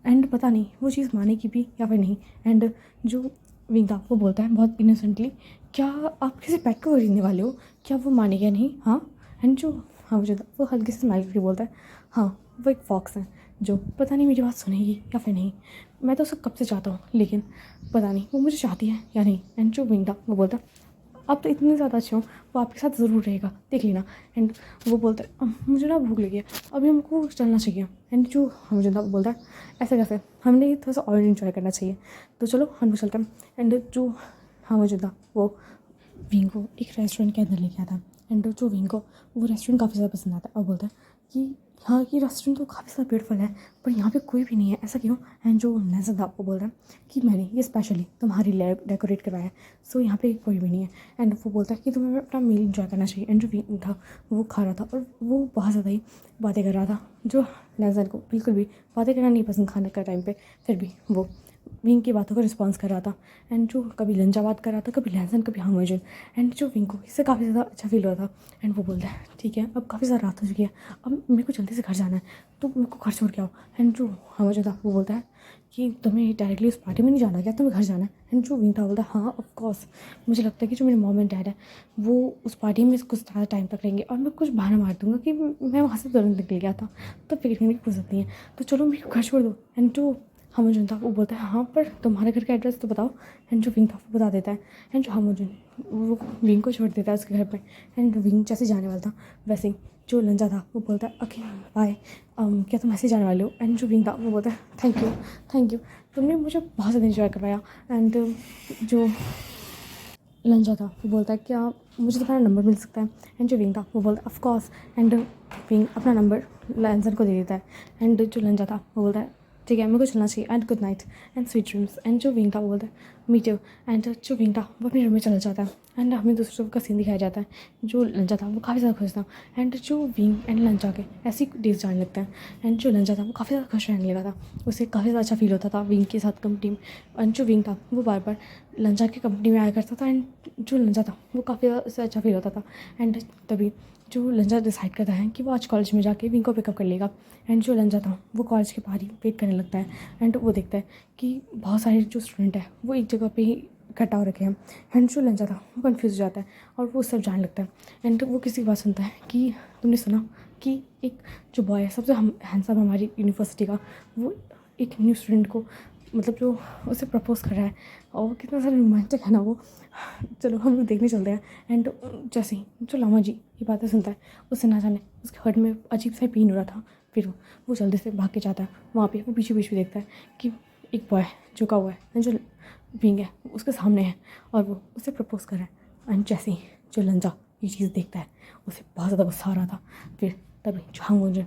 एंड पता नहीं वो चीज़ मानेगी भी या फिर नहीं। एंड जो विंग था वो बोलता है बहुत इनोसेंटली क्या आप किसी पेट को खरीदने वाले हो? क्या वो मानेगा नहीं? हाँ। एंड जो हाँ मुझे वो हल्के से स्माइल करके बोलता है हाँ वो एक फॉक्स है जो पता नहीं मेरी बात सुनेगी या फिर नहीं। मैं तो उसे कब से चाहता हूँ, लेकिन पता नहीं वो मुझे चाहती है या नहीं। एंड जो विंग था वो बोलता है आप तो इतने ज़्यादा अच्छे हो, वो आपके साथ ज़रूर रहेगा, देख लेना। एंड वो बोलता है मुझे ना भूख लगी है, अभी हमको चलना चाहिए। एंड जो मुझे ना बोलता है ऐसे कैसे, हमने थोड़ा सा और इन्जॉय करना चाहिए, तो चलो हम लोग चलते हैं। एंड जो हाँ मुझे था वो विंग को एक रेस्टोरेंट के अंदर लेके आता है। एंड जो विंग को वो रेस्टोरेंट काफ़ी ज़्यादा पसंद आता है और बोलता है कि हाँ ये रेस्टोरेंट तो काफ़ी ज़्यादा ब्यूटीफुल है, पर यहाँ पे कोई भी नहीं है, ऐसा क्यों? एंड जो नेज़न था वो बोल रहा है कि मैंने ये स्पेशली तुम्हारी लिए डेकोरेट करवाया है, सो यहाँ पे कोई भी नहीं है। एंड वो बोलता है कि तुम्हें अपना मील इंजॉय करना चाहिए। एंड जो विंग था वो खा रहा था और वो बहुत ज़्यादा ही बातें कर रहा था। जो नेज़न को बिल्कुल भी बातें करना नहीं पसंद खाने का टाइम पे, फिर भी वो विंग की बातों का रिस्पॉन्स कर रहा था। एंड जो कभी लंजा बात कर रहा था, कभी लहसन, कभी हामाजुन। एंड जो विंग को इससे काफ़ी ज़्यादा अच्छा फील हो रहा था। एंड वो बोलता है ठीक है अब काफ़ी ज़्यादा रात हो चुकी है, अब मेरे को जल्दी से घर जाना है, तो मेरे को घर छोड़ के आओ। एंड जो हामाजुन था वो बोलता है कि तुम्हें डायरेक्टली उस पार्टी में नहीं जाना क्या, तुम्हें घर जाना है? एंड जो विंग था बोलता है हाँ ऑफकोर्स, मुझे लगता है कि जो मेरे मॉम एंड डैड है वो उस पार्टी में कुछ ज़्यादा टाइम तक रहेंगे, और मैं कुछ बहाना मार दूंगा कि मैं वहाँ से तुरंत निकल गया था, तो फिक्र करने की फुर्सत नहीं है, तो चलो मेरे को घर छोड़ दो। एंड जो हामाजुन था वो बोलता है हाँ पर तुम्हारे घर का एड्रेस तो बताओ। एंड जो विंग था वो बता देता है। एंड जो हामाजुन वो विंग को छोड़ देता है उसके घर पे। एंड विंग जैसे जाने वाला था, वैसे ही जो लंजा था वो बोलता है ओके बाय, क्या तुम ऐसे जाने वाले हो? एंड जो विंग था वो बोलता है थैंक यू, तुमने मुझे बहुत ज़्यादा इंजॉय करवाया। एंड जो लंजा था वो बोलता है क्या मुझे तुम्हारा नंबर मिल सकता है? एंड जो विंग था वो बोलता है ऑफ कोर्स। एंड विंग अपना नंबर लैंसन को दे देता है। एंड जो लंजा था वो बोलता है ठीक है मेरे को चलना चाहिए, and good night and sweet dreams. And जो विंग था वो बोलता है मीट यू। एंड जो विंग था वो अपने रूम में चला जाता है। एंड हमें दूसरे का सीन दिखाया जाता है। जो लंजा था वो काफ़ी ज़्यादा खुश था। एंड जो विंग एंड लंजा के ऐसे ही डेज जाने लगते हैं। एंड जो लंजा था वो काफ़ी ज़्यादा खुश रहने लगा था, उसे काफ़ी ज़्यादा अच्छा फील होता था विंग के साथ कंपनी में। एंड जो विंग था वो बार बार लंजा की कंपनी में आया करता था। एंड जो लंजा था वो काफ़ी ज़्यादा उससे अच्छा फील होता था। एंड तभी जो लंजा डिसाइड करता है कि वो आज कॉलेज में जाके विंग को पिकअप कर लेगा। एंड जो लंजा था वो कॉलेज के बाहर ही वेट करने लगता है। एंड वो देखता है कि बहुत सारे जो स्टूडेंट हैं वो एक जगह पे ही इकट्ठा हो रखे हैं। एंड जो लंजा था वो कन्फ्यूज़ हो जाता है और वो सब जाने लगता है। एंड वो किसी की बात सुनता है कि तुमने सुना कि एक जो बॉय है सबसे हैंडसम हमारी यूनिवर्सिटी का, वो एक न्यू स्टूडेंट को मतलब जो उसे प्रपोज कर रहा है, और वो कितना सारा रोमांचक है ना वो। चलो हम लोग देखने चलते हैं। एंड जैसे ही जो लामा जी ये बातें सुनता है, उससे ना जाने उसके हर्ट में अजीब सा पेन हो रहा था। फिर वो जल्दी से भाग के जाता है। वहाँ पे वो पीछे पीछे देखता है कि एक बॉय झुका हुआ है जो विंग है उसके सामने है और वो उसे प्रपोज कर रहा है। एंड जैसे ही जो लंजा ये चीज़ देखता है उसे बहुत ज़्यादा गुस्सा आ रहा था। फिर तभी जो हांगवंजन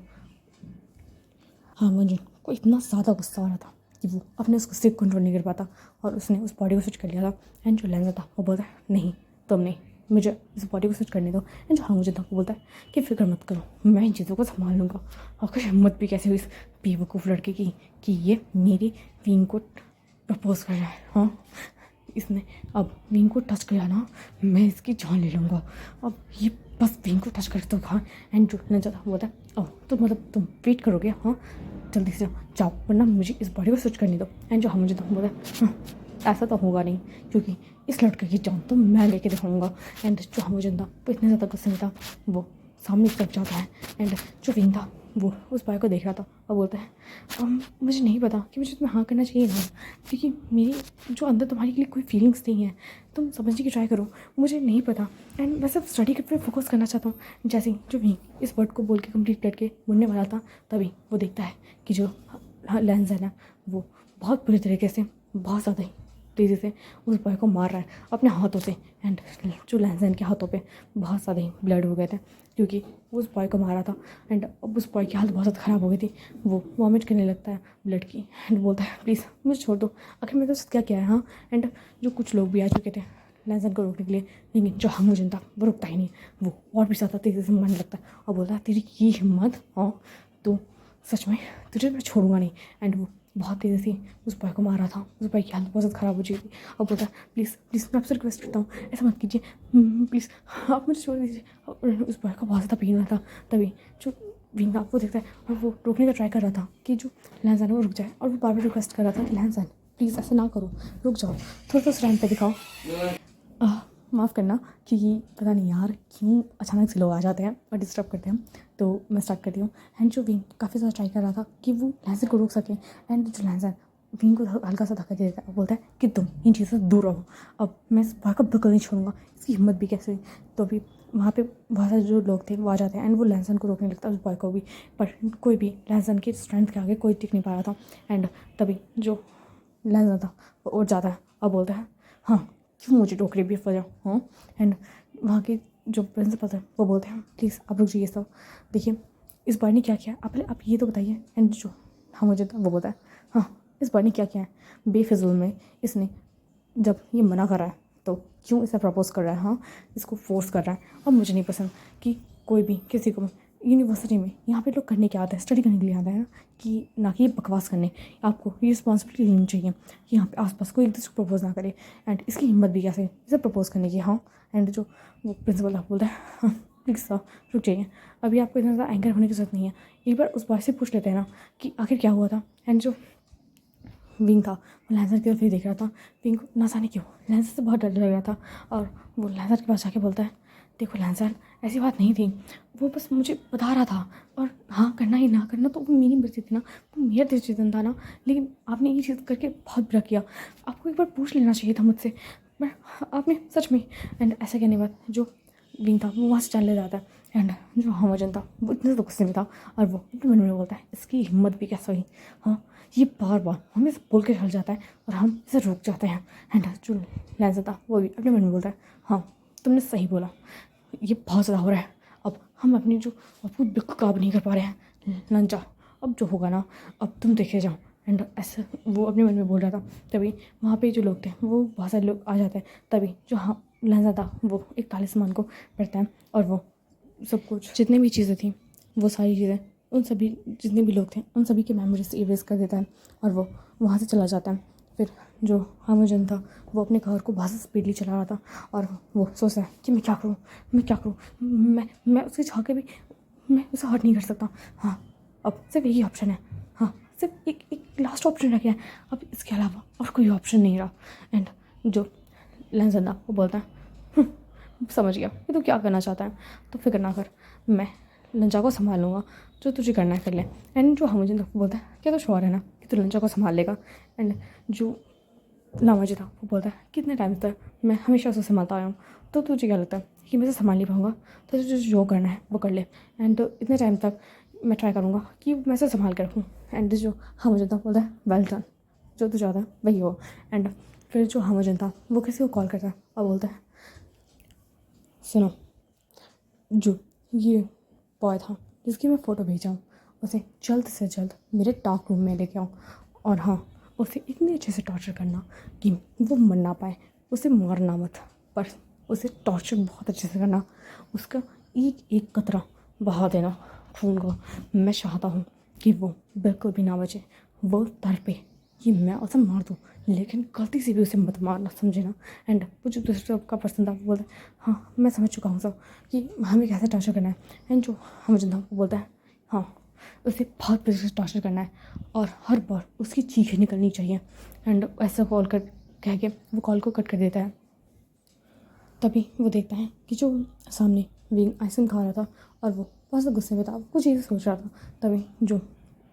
को इतना ज़्यादा गुस्सा आ रहा था कि वो अपने उस गुस्से को कंट्रोल नहीं कर पाता और उसने उस बॉडी को स्विच कर लिया था। एंड जो लंजा था वो बोलता है नहीं तुम नहीं, मुझे इस बॉडी को स्विच करने दो। एंड जो हांगवंजन था वो बोलता है कि फिक्र मत करो, मैं इन चीज़ों को संभाल लूँगा। और कुछ हिम्मत भी कैसे हुई इस बेवकूफ़ लड़के की कि ये मेरी विंग को प्रपोज कर रहा है। हाँ, इसने अब विंग को टच किया ना, मैं इसकी जान ले लूँगा। अब ये बस विंग को टच करके तो कहा। एंड जो लंजा था वो बोलता है ओह तो मतलब तुम वेट करोगे, हाँ जल्दी से जाओ वरना मुझे इस बॉडी को स्विच करने दो। एंड जो मुझे तो बोला हाँ, ऐसा तो होगा नहीं क्योंकि इस लड़के की जान तो मैं लेके दिखाऊंगा। एंड जो मुझे था वो इतने ज़्यादा गुस्से में था वो सामने की तरफ जाता है। एंड जो विंग था वो उस बॉय को देख रहा था और बोलता है मुझे नहीं पता कि मुझे तुम्हें हाँ करना चाहिए ना, क्योंकि मेरी जो अंदर तुम्हारे लिए कोई फीलिंग्स नहीं है, तुम समझने की ट्राई करो, मुझे नहीं पता। एंड मैं सिर्फ स्टडी पे फोकस करना चाहता हूँ। जैसे ही जो विंग इस वर्ड को बोल के कंप्लीट करके मुड़ने वाला था तभी वो देखता है कि जो लेंस है ना वो बहुत बुरी तरीके से बहुत ज़्यादा ही तेज़ी से उस बॉय को मार रहा है अपने हाथों से। एंड जो लैंसन के हाथों पे बहुत ज़्यादा ही ब्लड हो गए थे क्योंकि वो उस बॉय को मारा था। एंड अब उस बॉय की हालत बहुत ज़्यादा ख़राब हो गई थी, वो वॉमिट करने लगता है ब्लड की। एंड बोलता है प्लीज़ मुझे छोड़ दो, आखिर मैंने तो क्या किया है। हाँ, एंड जो कुछ लोग भी आ चुके थे लैंसन को रोकने के लिए, लेकिन जो हांगवंजन था वो रुकता ही नहीं, वो और भी ज़्यादा तेज़ी से मारने लगता है और बोलता है तेरी ये हिम्मत, हाँ तो सच में तुझे मैं छोड़ूंगा नहीं। एंड वो बहुत तेज़ी से उस बॉय को मार रहा था, उस बॉय की हालत बहुत ज़्यादा ख़राब हो चुकी थी और बोलता प्लीज़ प्लीज़ मैं आपसे रिक्वेस्ट करता हूँ ऐसा मत कीजिए, प्लीज़ आप मुझे छोड़ दीजिए। और उस बॉय को बहुत ज़्यादा पेन हो रहा था। तभी जो विंग आपको देखता है और वो रोकने का ट्राई कर रहा था कि जो लैंसन है वो रुक जाए, और वो बार बार रिक्वेस्ट कर रहा था कि लैंसन प्लीज़ ऐसा ना करो, रुक जाओ, थोड़ा सा उस टाइम पर दिखाओ। माफ़ करना क्योंकि पता नहीं यार क्यों अचानक से लोग आ जाते हैं और डिस्टर्ब करते हैं, तो मैं स्टार्ट करती हूँ। एंड जो विंग काफ़ी ज़्यादा ट्राई कर रहा था कि वो लैंसन को रोक सके। एंड जो लैंसन विंग को हल्का सा धक्का दे देता है और बोलता है कि तुम इन चीज़ों से दूर रहो, अब मैं इस बार को बिल्कुल नहीं छोड़ूंगा। इसकी हिम्मत भी कैसे हुई। तो अभी वहाँ पे बहुत सारे जो लोग थे वो आ जाते हैं एंड वो लैंसन को रोकने लगता है, उस बॉय को भी, पर कोई भी लैंसन की स्ट्रेंथ के आगे कोई टिक नहीं पा रहा था। एंड तभी जो लैंसन था वो उठ जाता है और बोलता है हाँ क्यों मुझे रोक रही वजह। हाँ, एंड वहाँ के जो प्रिंसिपल थे वो बोलते हैं प्लीज़ आप रुक जाइए सब, देखिए इस बॉय ने क्या किया, आप ये तो बताइए। एंड जो हाँ मुझे वो बोलता है हाँ इस बॉय ने क्या किया है, बेफिजूल में इसने जब ये मना कर रहा है तो क्यों इसे प्रपोज़ कर रहा है, हाँ इसको फोर्स कर रहा है। और मुझे नहीं पसंद कि कोई भी किसी को यूनिवर्सिटी में यहाँ पे लोग करने के आते हैं, स्टडी करने के लिए आते हैं ना, कि ना कि बकवास करने। आपको ये रिस्पॉन्सिबिलिटी लेनी चाहिए कि यहाँ पे आसपास कोई एक दूसरे को प्रपोज ना करे। एंड इसकी हिम्मत भी कैसे इसे प्रपोज करने की। हाँ, एंड जो वो प्रिंसिपल आप बोलता है हाँ प्लीज़ सर रुक जाइए, अभी आपको इतना ज़्यादा एंकर होने की ज़रूरत नहीं है, एक बार उस बॉय से पूछ लेते हैं ना कि आखिर क्या हुआ था। एंड जो विंग था वो लैंसर की तरफ ही देख रहा था। विंग को ना जाने क्यों लैंसर से बहुत डर लग रहा था और वो लैंसर के पास जाके बोलता है देखो लैंसर ऐसी बात नहीं थी, वो बस मुझे बता रहा था, और हाँ करना ही ना करना तो वो मेरी मर्जी थी ना, वो मेरा डिसीजन था ना, लेकिन आपने ये चीज़ करके बहुत बुरा किया, आपको एक बार पूछ लेना चाहिए था मुझसे, पर आपने सच में। एंड ऐसा कहने के बाद जो विंग था वो वहाँ से चले जाता है। एंड जो हांगवंजन था वो इतने ज़्यादा गुस्से में था और वो अपने मन में बोलता है इसकी हिम्मत भी कैसे हुई, हाँ ये बार बार हमें से बोल के चल जाता है और हम इसे रुक जाते हैं। एंड जो लैंसर था वो भी अपने मन में बोलता है हाँ तुमने सही बोला, ये बहुत ज़्यादा हो रहा है, अब हम अपनी जो आपको बिल्कुल काबू नहीं कर पा रहे हैं लंचा, अब जो होगा ना अब तुम देखे जाओ। एंड ऐसे वो अपने मन में बोल रहा था। तभी वहाँ पे जो लोग थे वो बहुत सारे लोग आ जाते हैं। तभी जो हाँ लहजा था वो एक तालिस्मान को पढ़ता है और वो सब कुछ जितनी भी चीज़ें थी वो सारी चीज़ें उन सभी जितने भी लोग थे उन सभी की मेमोरीज से इरेज कर देता है और वो वहाँ से चला जाता है। फिर जो हांगवंजन था वो अपने घर को बहुत स्पीडली चला रहा था और वो सोचता है कि मैं क्या करूँ, मैं उसके चाह के भी मैं उसे हर्ट नहीं कर सकता। हाँ अब सिर्फ यही ऑप्शन है, हाँ सिर्फ एक लास्ट ऑप्शन रह गया है, अब इसके अलावा और कोई ऑप्शन नहीं रहा। एंड जो लहसन था वो बोलता है समझ गया कि तू क्या करना चाहता है, तो फिक्र ना कर, मैं लंचा को संभाल लूँगा, जो तुझे करना है कर ले। एंड जो हांगवंजन था वो बोलता है क्या तो श्योर है ना कि तू लंचा को संभाल लेगा। एंड जो लामाजी था वो बोलता है कितने टाइम तक मैं हमेशा उसे संभालता आया हूँ, तो तुझे क्या लगता है कि मैं इसे संभाल नहीं पाऊँगा, तो तुझे जो करना है वो कर ले। एंड इतने टाइम तक मैं ट्राई करूँगा कि मैं इसे संभाल के रखूँ। एंड जो हाँ मुझे था बोलता है वेल डन, जो तू चाहता है वही हो। एंड फिर जो हाँ मुझे था वो किसी को कॉल करता है और बोलता है सुनो, जो ये बॉय था जिसकी मैं फ़ोटो भेजा हूँ उसे जल्द से जल्द मेरे डार्क रूम में लेके आओ, और हाँ उसे इतने अच्छे से टॉर्चर करना कि वो मर ना पाए। उसे मारना मत, पर उसे टॉर्चर बहुत अच्छे से करना, उसका एक एक कतरा बहा देना खून को। मैं चाहता हूँ कि वो बिल्कुल भी ना बचे, वो तड़पे कि मैं उसे मार दूँ, लेकिन गलती से भी उसे मत मारना, समझे ना। एंड वो जो दूसरे का पर्सन था वो बोलता है हाँ मैं समझ चुका हूँ सब कि हमें कैसे टॉर्चर करना है। एंड जो हम था वो बोलता है हाँ उसे बहुत तेज़ी से टॉर्चर करना है और हर बार उसकी चीखें निकलनी चाहिए। एंड ऐसा कॉल कर कह के वो कॉल को कट कर देता है। तभी वो देखता है कि जो सामने विंग आइसक्रीम खा रहा था और वो बहुत ज़्यादा गुस्से में था, वो कुछ चीज़ें सोच रहा था। तभी जो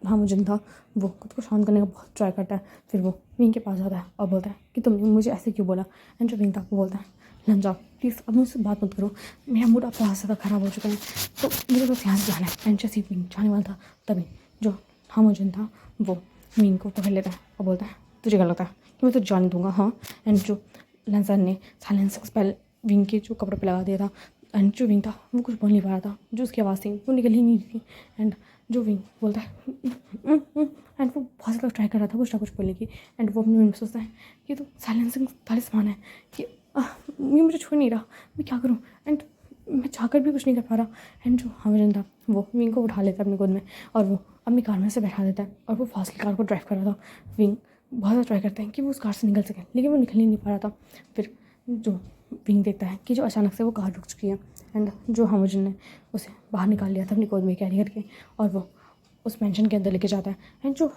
हामुजिन था वो खुद को शांत करने का बहुत ट्राई करता है। फिर वो विंग के पास आता है और बोलता है कि तुमने मुझे ऐसे क्यों बोला। एंड जो विंग था वो बोलता है लंजा प्लीज़ अब मुझसे बात मत करो, मेरा मूड अब बहुत ज़्यादा ख़राब हो चुका है, तो मुझे बस यहाँ से जाना है। एंड जैसे विंग जाने वाला था तभी जो हामुजिन था वो विंग को पकड़ लेता है और बोलता है तुझे क्या लगता है कि मैं तुझे जाने दूँगा हाँ। एंड जो लंजा ने साइलेंसिंग स्पेल विंग के जो कपड़े पे लगा दिया था। एंड जो विंग था वो कुछ बोल नहीं पा रहा था, जो उसकी आवाज़ थी वो निकल ही नहीं थी। एंड जो विंग बोलता है एंड वो बहुत ज़्यादा ट्राई कर रहा था कुछ ना कुछ बोलने की। एंड वो अपने मन में सोचता है कि तो साइलेंसिंग तालिस्मान है कि ये मुझे छू नहीं रहा, मैं क्या करूँ। एंड मैं चाहकर भी कुछ नहीं कर पा रहा। एंड जो हामिद था वो विंग को उठा लेता है अपनी गोद में और वो अपनी कार में से बैठा देता है और वो फास्टली कार को ड्राइव कर रहा था। विंग बहुत ज़्यादा ट्राई करते हैं कि वो उस कार से निकल सके, लेकिन वो निकल ही नहीं पा रहा था। फिर जो विंग देखता है कि जो अचानक से वो कार रुक चुकी है। एंड जो हामुजिन ने उसे बाहर निकाल लिया था अपनी गोद में कैरी करके और वो उस मैंशन के अंदर लेके जाता है। एंड जो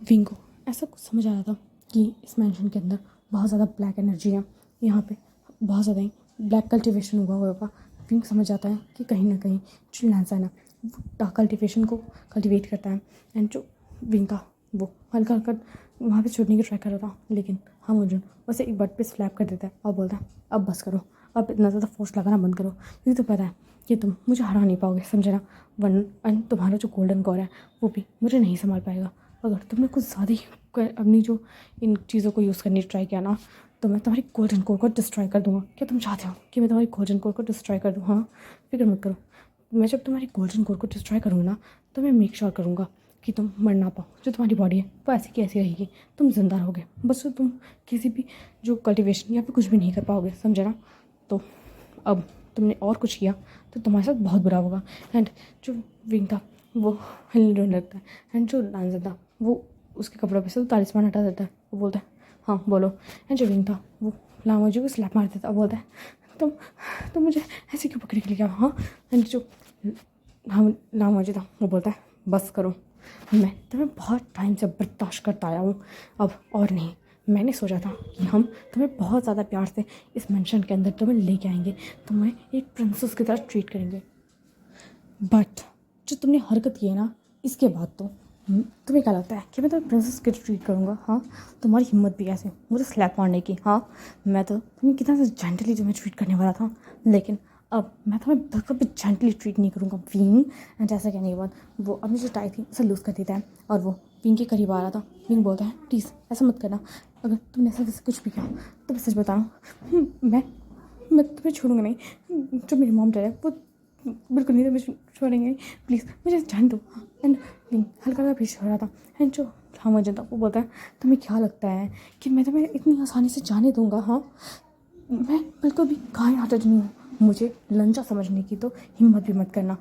विंग को ऐसा कुछ समझ आ रहा था कि इस मैंशन के अंदर बहुत ज़्यादा ब्लैक एनर्जी है, यहाँ पे बहुत ज़्यादा ही ब्लैक कल्टिवेशन हुआ होगा। विंग समझ आता है कि कहीं ना कहीं जो लैंसन है वो डार्क कल्टिवेशन को कल्टिवेट करता है। एंड जो विंग था वो हल्का हल्का वहाँ पे छोड़ने की ट्राई कर रहा था, लेकिन हम अर्जुन उसे एक बट पे स्लैप कर देता है और बोलता है अब बस करो, अब इतना ज़्यादा फोर्स लगाना बंद करो, क्योंकि तो पता है कि तुम मुझे हरा नहीं पाओगे, समझे ना। एंड तुम्हारा जो गोल्डन कॉर है वो भी मुझे नहीं संभाल पाएगा। अगर तुमने कुछ ज़्यादा ही अपनी जो इन चीज़ों को यूज़ करने की ट्राई किया ना तो मैं तुम्हारी गोल्डन कोर को डिस्ट्रॉय कर दूँगा। क्या तुम चाहते हो कि मैं तुम्हारी गोल्डन कोर को डिस्ट्रॉय कर दूँ? हाँ फिक्र मत करो, मैं जब तुम्हारी गोल्डन कोर को डिस्ट्रॉय करूँगा ना तो मैं मेक श्योर करूँगा कि तुम मर ना पाओ। जो तुम्हारी बॉडी है वो ऐसी की ऐसी रहेगी, तुम जिंदा रहोगे, बस तो तुम किसी भी जो कल्टिवेशन या फिर कुछ भी नहीं कर पाओगे, समझे ना। तो अब तुमने और कुछ किया तो तुम्हारे साथ बहुत बुरा होगा। एंड जो विंग था वो हिलने डुलने लगता है। एंड जो डांसर था वो उसके कपड़ों पे से तालिस्मान हटा देता है, वो बोलता है हाँ बोलो। एंड जो विंग था वो लामाजी को स्लैप मार देता है और बोलता है तुम मुझे ऐसे क्यों पकड़ के लेके आओ हाँ। एंड जो हम लामाजी था वो बोलता है बस करो, मैं तुम्हें बहुत टाइम से बर्दाश्त करता आया हूँ, अब और नहीं। मैंने सोचा था कि हम तुम्हें बहुत ज़्यादा प्यार से इस मेंशन के अंदर तुम्हें लेके आएंगे, तुम्हें एक प्रिंसेस की तरह ट्रीट करेंगे, बट जो तुमने हरकत की है ना इसके बाद तो तुम्हें क्या लगता है कि मैं तुम्हें प्रिंसेस की ट्रीट करूँगा? हाँ तुम्हारी हिम्मत भी कैसे मुझे स्लैप मारने की। हाँ मैं तो तुम्हें कितना से जेंटली तुम्हें ट्रीट करने वाला था, लेकिन अब मैं तुम्हें बिल्कुल भी जेंटली ट्रीट नहीं करूँगा विंग। एंड ऐसा कहने के बाद वो अपनी जो टाई थी उसे लूज़ कर देता है और वो विंग के करीब आ रहा था। विंग बोलता है प्लीज़ ऐसा मत करना, अगर तुमने ऐसा वैसे कुछ भी किया तो मैं सच बताऊँ मैं तुम्हें छोड़ूंगा नहीं। जो मेरी मॉम डैड है वो बिल्कुल नहीं तुम्हें छोड़ेंगे, प्लीज़ मुझे जान दो। एंड विंग हल्का हल्का पीछे हो रहा था। एंड जो हामुजिन था वो बोलता है तुम्हें क्या लगता है कि मैं तुम्हें इतनी आसानी से जाने दूंगा? हाँ मैं बिल्कुल भी कायर हार्टेड नहीं हूँ, मुझे लंजा समझने की तो हिम्मत भी मत करना।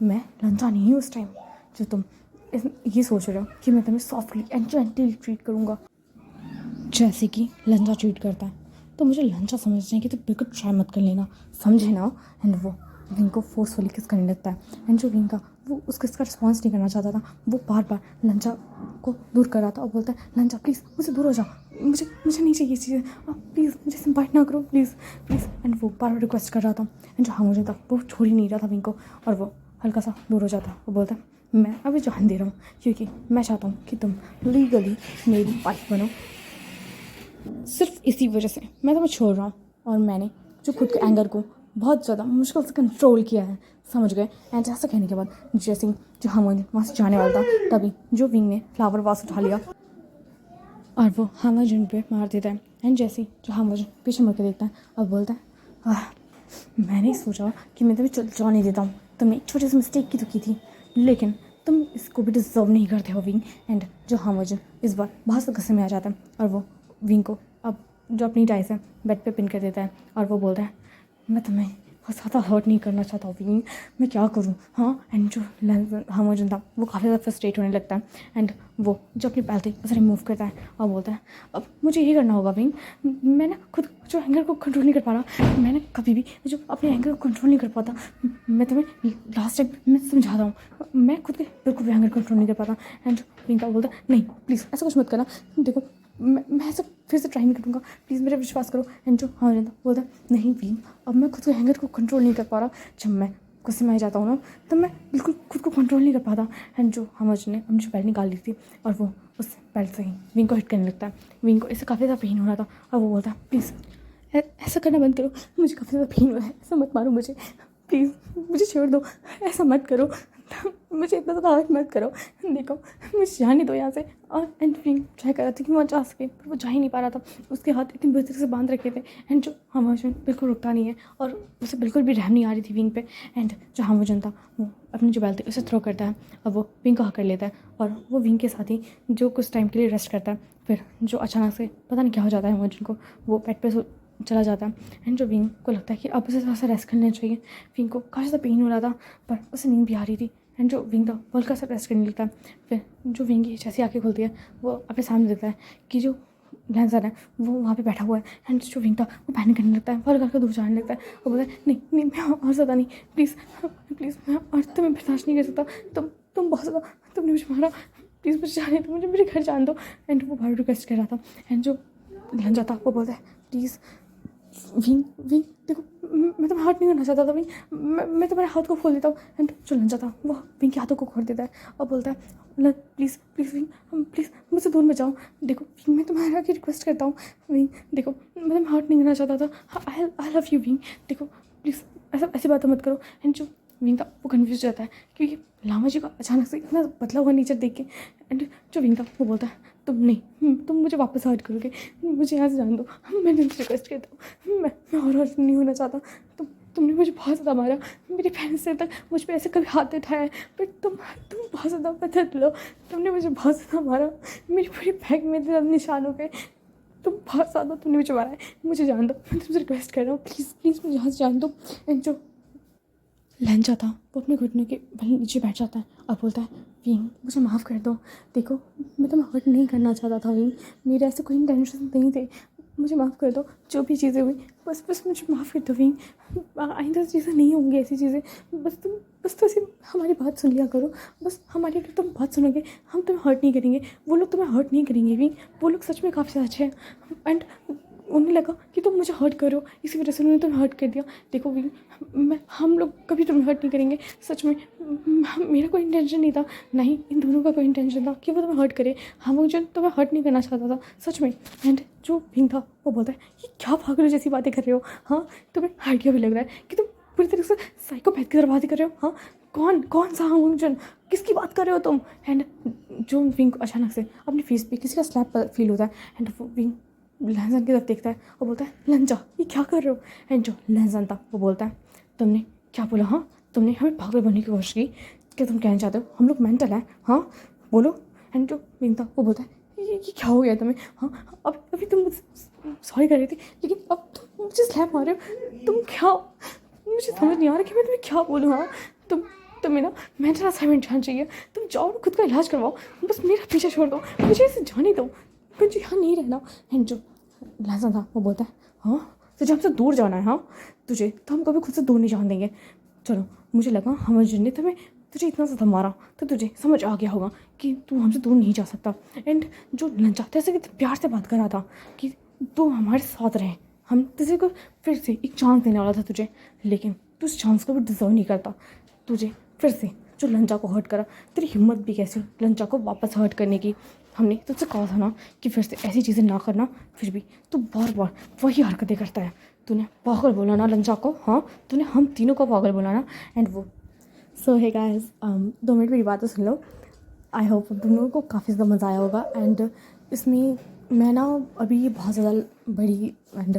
मैं लंजा नहीं हूँ उस टाइम जो तुम ये सोच रहे हो कि मैं तुम्हें सॉफ्टली एंड जेंटली ट्रीट करूँगा जैसे कि लंजा ट्रीट करता है। तो मुझे लंजा समझने की तो बिल्कुल ट्राई मत कर लेना, समझे ना। एंड वो विंग को फोर्सफुली किस करने लगता है। एंड जो विंग का वो इसका रिस्पॉन्स नहीं करना चाहता था, वो बार बार लंजा को दूर कर रहा था और बोलता है लंजा प्लीज़ मुझसे दूर हो जाओ, मुझे नहीं चाहिए ये चीज़ें, आप प्लीज़ मुझे इन्वाइट ना करो प्लीज़ प्लीज़। एंड वो बार बार रिक्वेस्ट कर रहा था। एंड जो हामुजिन था वो छोड़ ही नहीं रहा था विंग को और वो हल्का सा दूर हो जाता। वो बोलता है मैं अभी जान दे रहा हूँ क्योंकि मैं चाहता हूँ कि तुम लीगली मेरी वाइफ बनो, सिर्फ इसी वजह से मैं तुम्हें छोड़ रहा हूँ। और मैंने जो खुद के एंगर को बहुत ज़्यादा मुश्किल से कंट्रोल किया है, समझ गए। एंड ऐसा कहने के बाद जैसे ही जो हार्मोन वहाँ से जाने वाला था तभी जो विंग ने फ्लावर वास उठा लिया और वो हार्मोन पे मार देता है। एंड जैसे ही जो हार्मोन पीछे मुड़ के देखता है और बोलता है मैंने सोचा कि मैं तुम्हें जाने देता हूँ, तुमने एक छोटी सी मिस्टेक की तो की थी, लेकिन तुम इसको भी डिजर्व नहीं करते हो विंग। एंड जो हार्मोन इस बार बहुत से गुस्से में आ जाता है और वो विंग को अब जो अपनी टाई से बेड पे पिन कर देता है और वो बोलता है मैं तुम्हें बहुत ज़्यादा हर्ट नहीं करना चाहता हूँ, मैं क्या करूँ। हाँ, एंड जो हार्मोन था वो काफ़ी ज़्यादा फ्रस्ट्रेट होने लगता है एंड वो जो अपनी पैल थी उसे रिमूव करता है और बोलता है अब मुझे ये करना होगा विंग, मैं ना खुद जो एंगर को कंट्रोल नहीं कर पा रहा, मैंने कभी भी जो अपने एंगर को कंट्रोल नहीं कर पाता, मैं तुम्हें लास्ट टाइम मैं समझाता हूँ, मैं खुद के बिल्कुल भी एंगर कंट्रोल नहीं कर पाता। एंड विंग का बोलता है नहीं प्लीज़ ऐसा कुछ मत करना, देखो मैं ऐसा फिर से ट्राई नहीं करूँगा, प्लीज़ मेरे विश्वास करो। एंड जो हार्मोन था बोलता है नहीं विंग, अब मैं खुद के एंगर को कंट्रोल नहीं कर पा रहा, जब मैं गुस्से में आ जाता हूँ ना तब मैं बिल्कुल खुद को कंट्रोल नहीं कर पाता। एंड जो हार्मोन ने अपनी जो बेल्ट निकाल ली थी और वो उस बेल्ट से ही विंग को हिट करने लगता है। विंग को इससे काफ़ी ज़्यादा पेन हो रहा था और वो बोलता है प्लीज़ ऐसा करना बंद करो, मुझे काफ़ी ज़्यादा पेन हो रहा है, ऐसा मत मारो मुझे, प्लीज़ मुझे छोड़ दो, ऐसा मत करो, मुझे इतना ज़्यादा हर्ट मत करो, देखो मुझे जाने दो यहाँ से। और एंड विंग ट्राई कर रहा था कि वो जा सके पर वो जा ही नहीं पा रहा था, उसके हाथ इतनी बुरी तरह से बांध रखे थे। एंड जो हार्मोन बिल्कुल रुकता नहीं है और उसे बिल्कुल भी रहम नहीं आ रही थी विंग पे। एंड जो हार्मोन था वो अपनी जो बैल थी उसे थ्रो करता है और वो विंग को हक कर लेता है और वो विंग के साथ ही जो कुछ टाइम के लिए रेस्ट करता है। फिर जो अचानक से पता नहीं क्या हो जाता है हार्मोन को, वो बेड पे चला जाता है। एंड जो विंग को लगता है कि अब उसे थोड़ा सा रेस्ट करना चाहिए, विंग को काफ़ी ज़्यादा पेन हो रहा था पर उसे नींद भी आ रही थी। एंड जो विंग था वो हल्का सा रेस्ट करने लगता है। फिर जो विंग की जैसी आँखें खुलती है वो अपने सामने देखता है कि जो लैंसर है वो वहाँ पे बैठा हुआ है। एंड जो विंग था वो पैनिक करने लगता है, हल्का हल्का दूर जाने लगता है और बोलता है नहीं नहीं मैं और ज़्यादा नहीं, प्लीज़ प्लीज़ मैं और तुम्हें बर्दाश्त नहीं कर सकता, तुम बहुत ज़्यादा तुमने मुझे मारा, प्लीज़ मुझे जाने दो, मुझे मेरे घर जान दो। एंड वो बहुत रिक्वेस्ट कर रहा था। एंड जो लंजा था वो बोलता है प्लीज़ विंग विंग देखो मैं तुम्हें हर्ट नहीं करना चाहता था विंग, मैं तुम्हारे हाथ को खोल देता हूँ। एंड जो लंजा था वो विंग के हाथों को खोल देता है और बोलता है प्लीज़ प्लीज़ विंग प्लीज़ मुझसे दूर बचाओ, देखो विंग मैं तुम्हारा की रिक्वेस्ट करता हूँ विंग, देखो मैं तुम्हें हर्ट नहीं करना चाहता था, आई लव यू विंग, देखो प्लीज़ ऐसी बातें मत करो। एंड जो विंग था वो कन्फ्यूज रहता है क्योंकि लामा जी का अचानक से इतना बदला हुआ नेचर देख के। एंड जो विंग था वो बोलता है तुम नहीं, तुम मुझे वापस हर्ट करोगे, मुझे यहाँ से जान दो, मैं तुमसे रिक्वेस्ट करता हूँ, मैं और हर्ट नहीं होना चाहता, तुमने मुझे बहुत ज़्यादा मारा, मेरी बहन से तक मुझ पर ऐसे कभी हाथ उठाया है पर तुम बहुत ज़्यादा बदल लो, तुमने मुझे बहुत ज़्यादा मारा, मेरी पूरी बैग में इतने निशान हो गए, तुम बहुत ज़्यादा तुमने मुझे मारा है, मुझे जान दो, मैं तुमसे रिक्वेस्ट कर रहा हूँ, प्लीज़ प्लीज़ मुझे यहाँ से जान दो। एंड जो लहंजा था वो अपने घुटने के वहीं नीचे बैठ जाता है और बोलता है विंग मुझे माफ़ कर दो, देखो मैं तुम्हें हर्ट नहीं करना चाहता था विंग, मेरे ऐसे कोई इंटेंशन नहीं थे, मुझे माफ़ कर दो, जो भी चीज़ें हुई बस मुझे माफ़ कर दो विंग, आइंदा चीज़ें नहीं होंगी ऐसी चीज़ें, बस तो सिर्फ हमारी बात सुन लिया करो, बस हमारी अगर तुम बात सुनोगे हम तुम्हें हर्ट नहीं करेंगे, वो लोग तुम्हें हर्ट नहीं करेंगे विंग, वो लोग सच में काफ़ी अच्छे हैं। एंड उन्हें लगा कि तुम मुझे हर्ट करो इसी वजह से उन्होंने तुम्हें हर्ट कर दिया, देखो विंग हम लोग कभी तुम्हें हर्ट नहीं करेंगे, सच में मेरा कोई इंटेंशन नहीं था, नहीं इन दोनों का कोई इंटेंशन था कि वो तुम्हें हर्ट करे, हम मुझे तुम्हें हर्ट नहीं करना चाहता था सच में। एंड जो विंग था वो बोलता है ये क्या पागल जैसी बातें कर रहे हो, हाँ तुम्हें आइडिया भी लग रहा है कि तुम पूरी तरह से साइकोपैथ की तरह बातें कर रहे हो, हाँ कौन सा हार्मोन, किसकी बात कर रहे हो तुम। एंड जो विंग को अचानक से अपनी फेस पे किसी का स्लैप फील होता है एंड वो विंग लहजन की तरफ देखता है और बोलता है लंजा ये क्या कर रहे हो। एंड जो लहजन था वो बोलता है तुमने क्या बोला, हाँ तुमने हमें पागल बनने की कोशिश की, क्या तुम कहना चाहते हो हम लोग मेंटल हैं, हाँ बोलो। एंड जो विंग था वो बोलता है ये क्या हो गया तुम्हें, हाँ अभी तुम मुझसे सॉरी कर रही थी लेकिन अब तुम मुझे स्लैप मार रहे हो, तुम क्या, मुझे समझ नहीं आ रहा कि मैं तुम्हें क्या बोलूँ। हाँ तुम्हें ना मेंटल असाइनमेंट जाना चाहिए, तुम जाओ खुद का इलाज करवाओ, बस मेरा पीछे छोड़ दो, मुझे इसे जाने दो, मुझे यहाँ नहीं रहना। एंड जो लहसन था वो बोलता है हाँ तुझे हमसे दूर जाना है, हाँ तुझे तो हम कभी खुद से दूर नहीं जाने देंगे, चलो मुझे लगा हम जिनने तुम्हें तुझे इतना ज़्यादा मारा तो तुझे समझ आ गया होगा कि तू हमसे दूर नहीं जा सकता। एंड जो लंचा जैसे कि प्यार से बात कर रहा था कि तू हमारे साथ रहे, हम तुझे को फिर से एक चांस देने वाला था तुझे, लेकिन तू उस चांस को भी डिजर्व नहीं करता, तुझे फिर से जो लंचा को हर्ट करा, तेरी हिम्मत भी कैसी लंचा को वापस हर्ट करने की, हमने तुझसे कहा था ना कि फिर से ऐसी चीज़ें ना करना, फिर भी तू बार बार वही हरकतें करता है, तूने पागल बोला ना लंचा को, हाँ तूने हम तीनों को पागल बोला ना। एंड वो सो है गाइस, 2 मिनट मेरी बात तो सुन लो। आई होप तुम लोगों को काफ़ी ज़्यादा मज़ा आया होगा। एंड इसमें मैं ना अभी बहुत ज़्यादा बड़ी एंड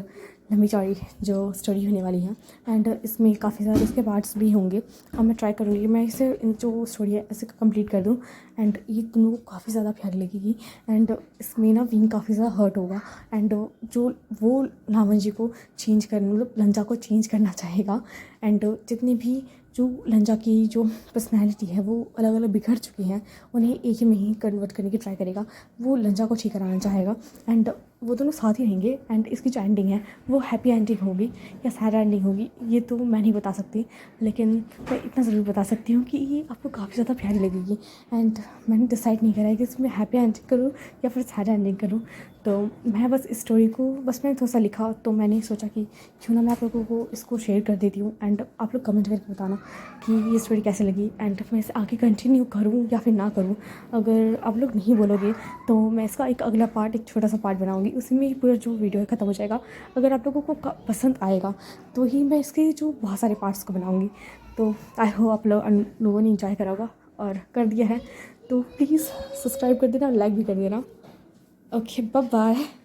लंबी चौड़ी जो स्टोरी होने वाली है, एंड इसमें काफ़ी ज़्यादा इसके पार्ट्स भी होंगे। और मैं ट्राई करूँगी मैं इसे जो स्टोरी है इसे कंप्लीट कर दूँ, एंड ये तुम लोगों को काफ़ी ज़्यादा प्यारी लगेगी। एंड इसमें ना विन काफ़ी ज़्यादा हर्ट होगा, एंड जो वो लावन जी को चेंज करने मतलब लंजा को चेंज करना चाहेगा। एंड जितने भी जो लंजा की जो पर्सनैलिटी है वो अलग अलग बिखर चुकी हैं, उन्हें एक ही में ही कन्वर्ट करने की ट्राई करेगा। वो लंजा को ठीक कराना चाहेगा, एंड वो दोनों साथ ही रहेंगे। एंड इसकी जो एंडिंग है वो हैप्पी एंडिंग होगी या सैड एंडिंग होगी, ये तो मैं नहीं बता सकती, लेकिन मैं इतना ज़रूर बता सकती हूँ कि ये आपको काफ़ी ज़्यादा प्यारी लगेगी। एंड मैंने डिसाइड नहीं करा है कि इसमें हैप्पी एंडिंग करूँ या फिर सैड एंडिंग करूँ। तो मैं बस इस स्टोरी को मैंने थोड़ा सा लिखा, तो मैंने सोचा कि क्यों ना मैं आप लोगों को इसको शेयर कर देती हूँ। एंड आप लोग कमेंट करके बताना कि ये स्टोरी कैसे लगी, एंड मैं इसे आगे कंटिन्यू करूँ या फिर ना करूँ। अगर आप लोग नहीं बोलोगे तो मैं इसका एक अगला पार्ट, एक छोटा सा पार्ट बनाऊँगी, उसी में पूरा जो वीडियो है ख़त्म हो जाएगा। अगर आप लोगों को पसंद आएगा तो ही मैं इसके जो बहुत सारे पार्ट्स को बनाऊँगी। तो आई होप आप लोगों ने इंजॉय करा होगा, और कर दिया है तो प्लीज़ सब्सक्राइब कर देना, लाइक भी कर देना। Okay bye bye.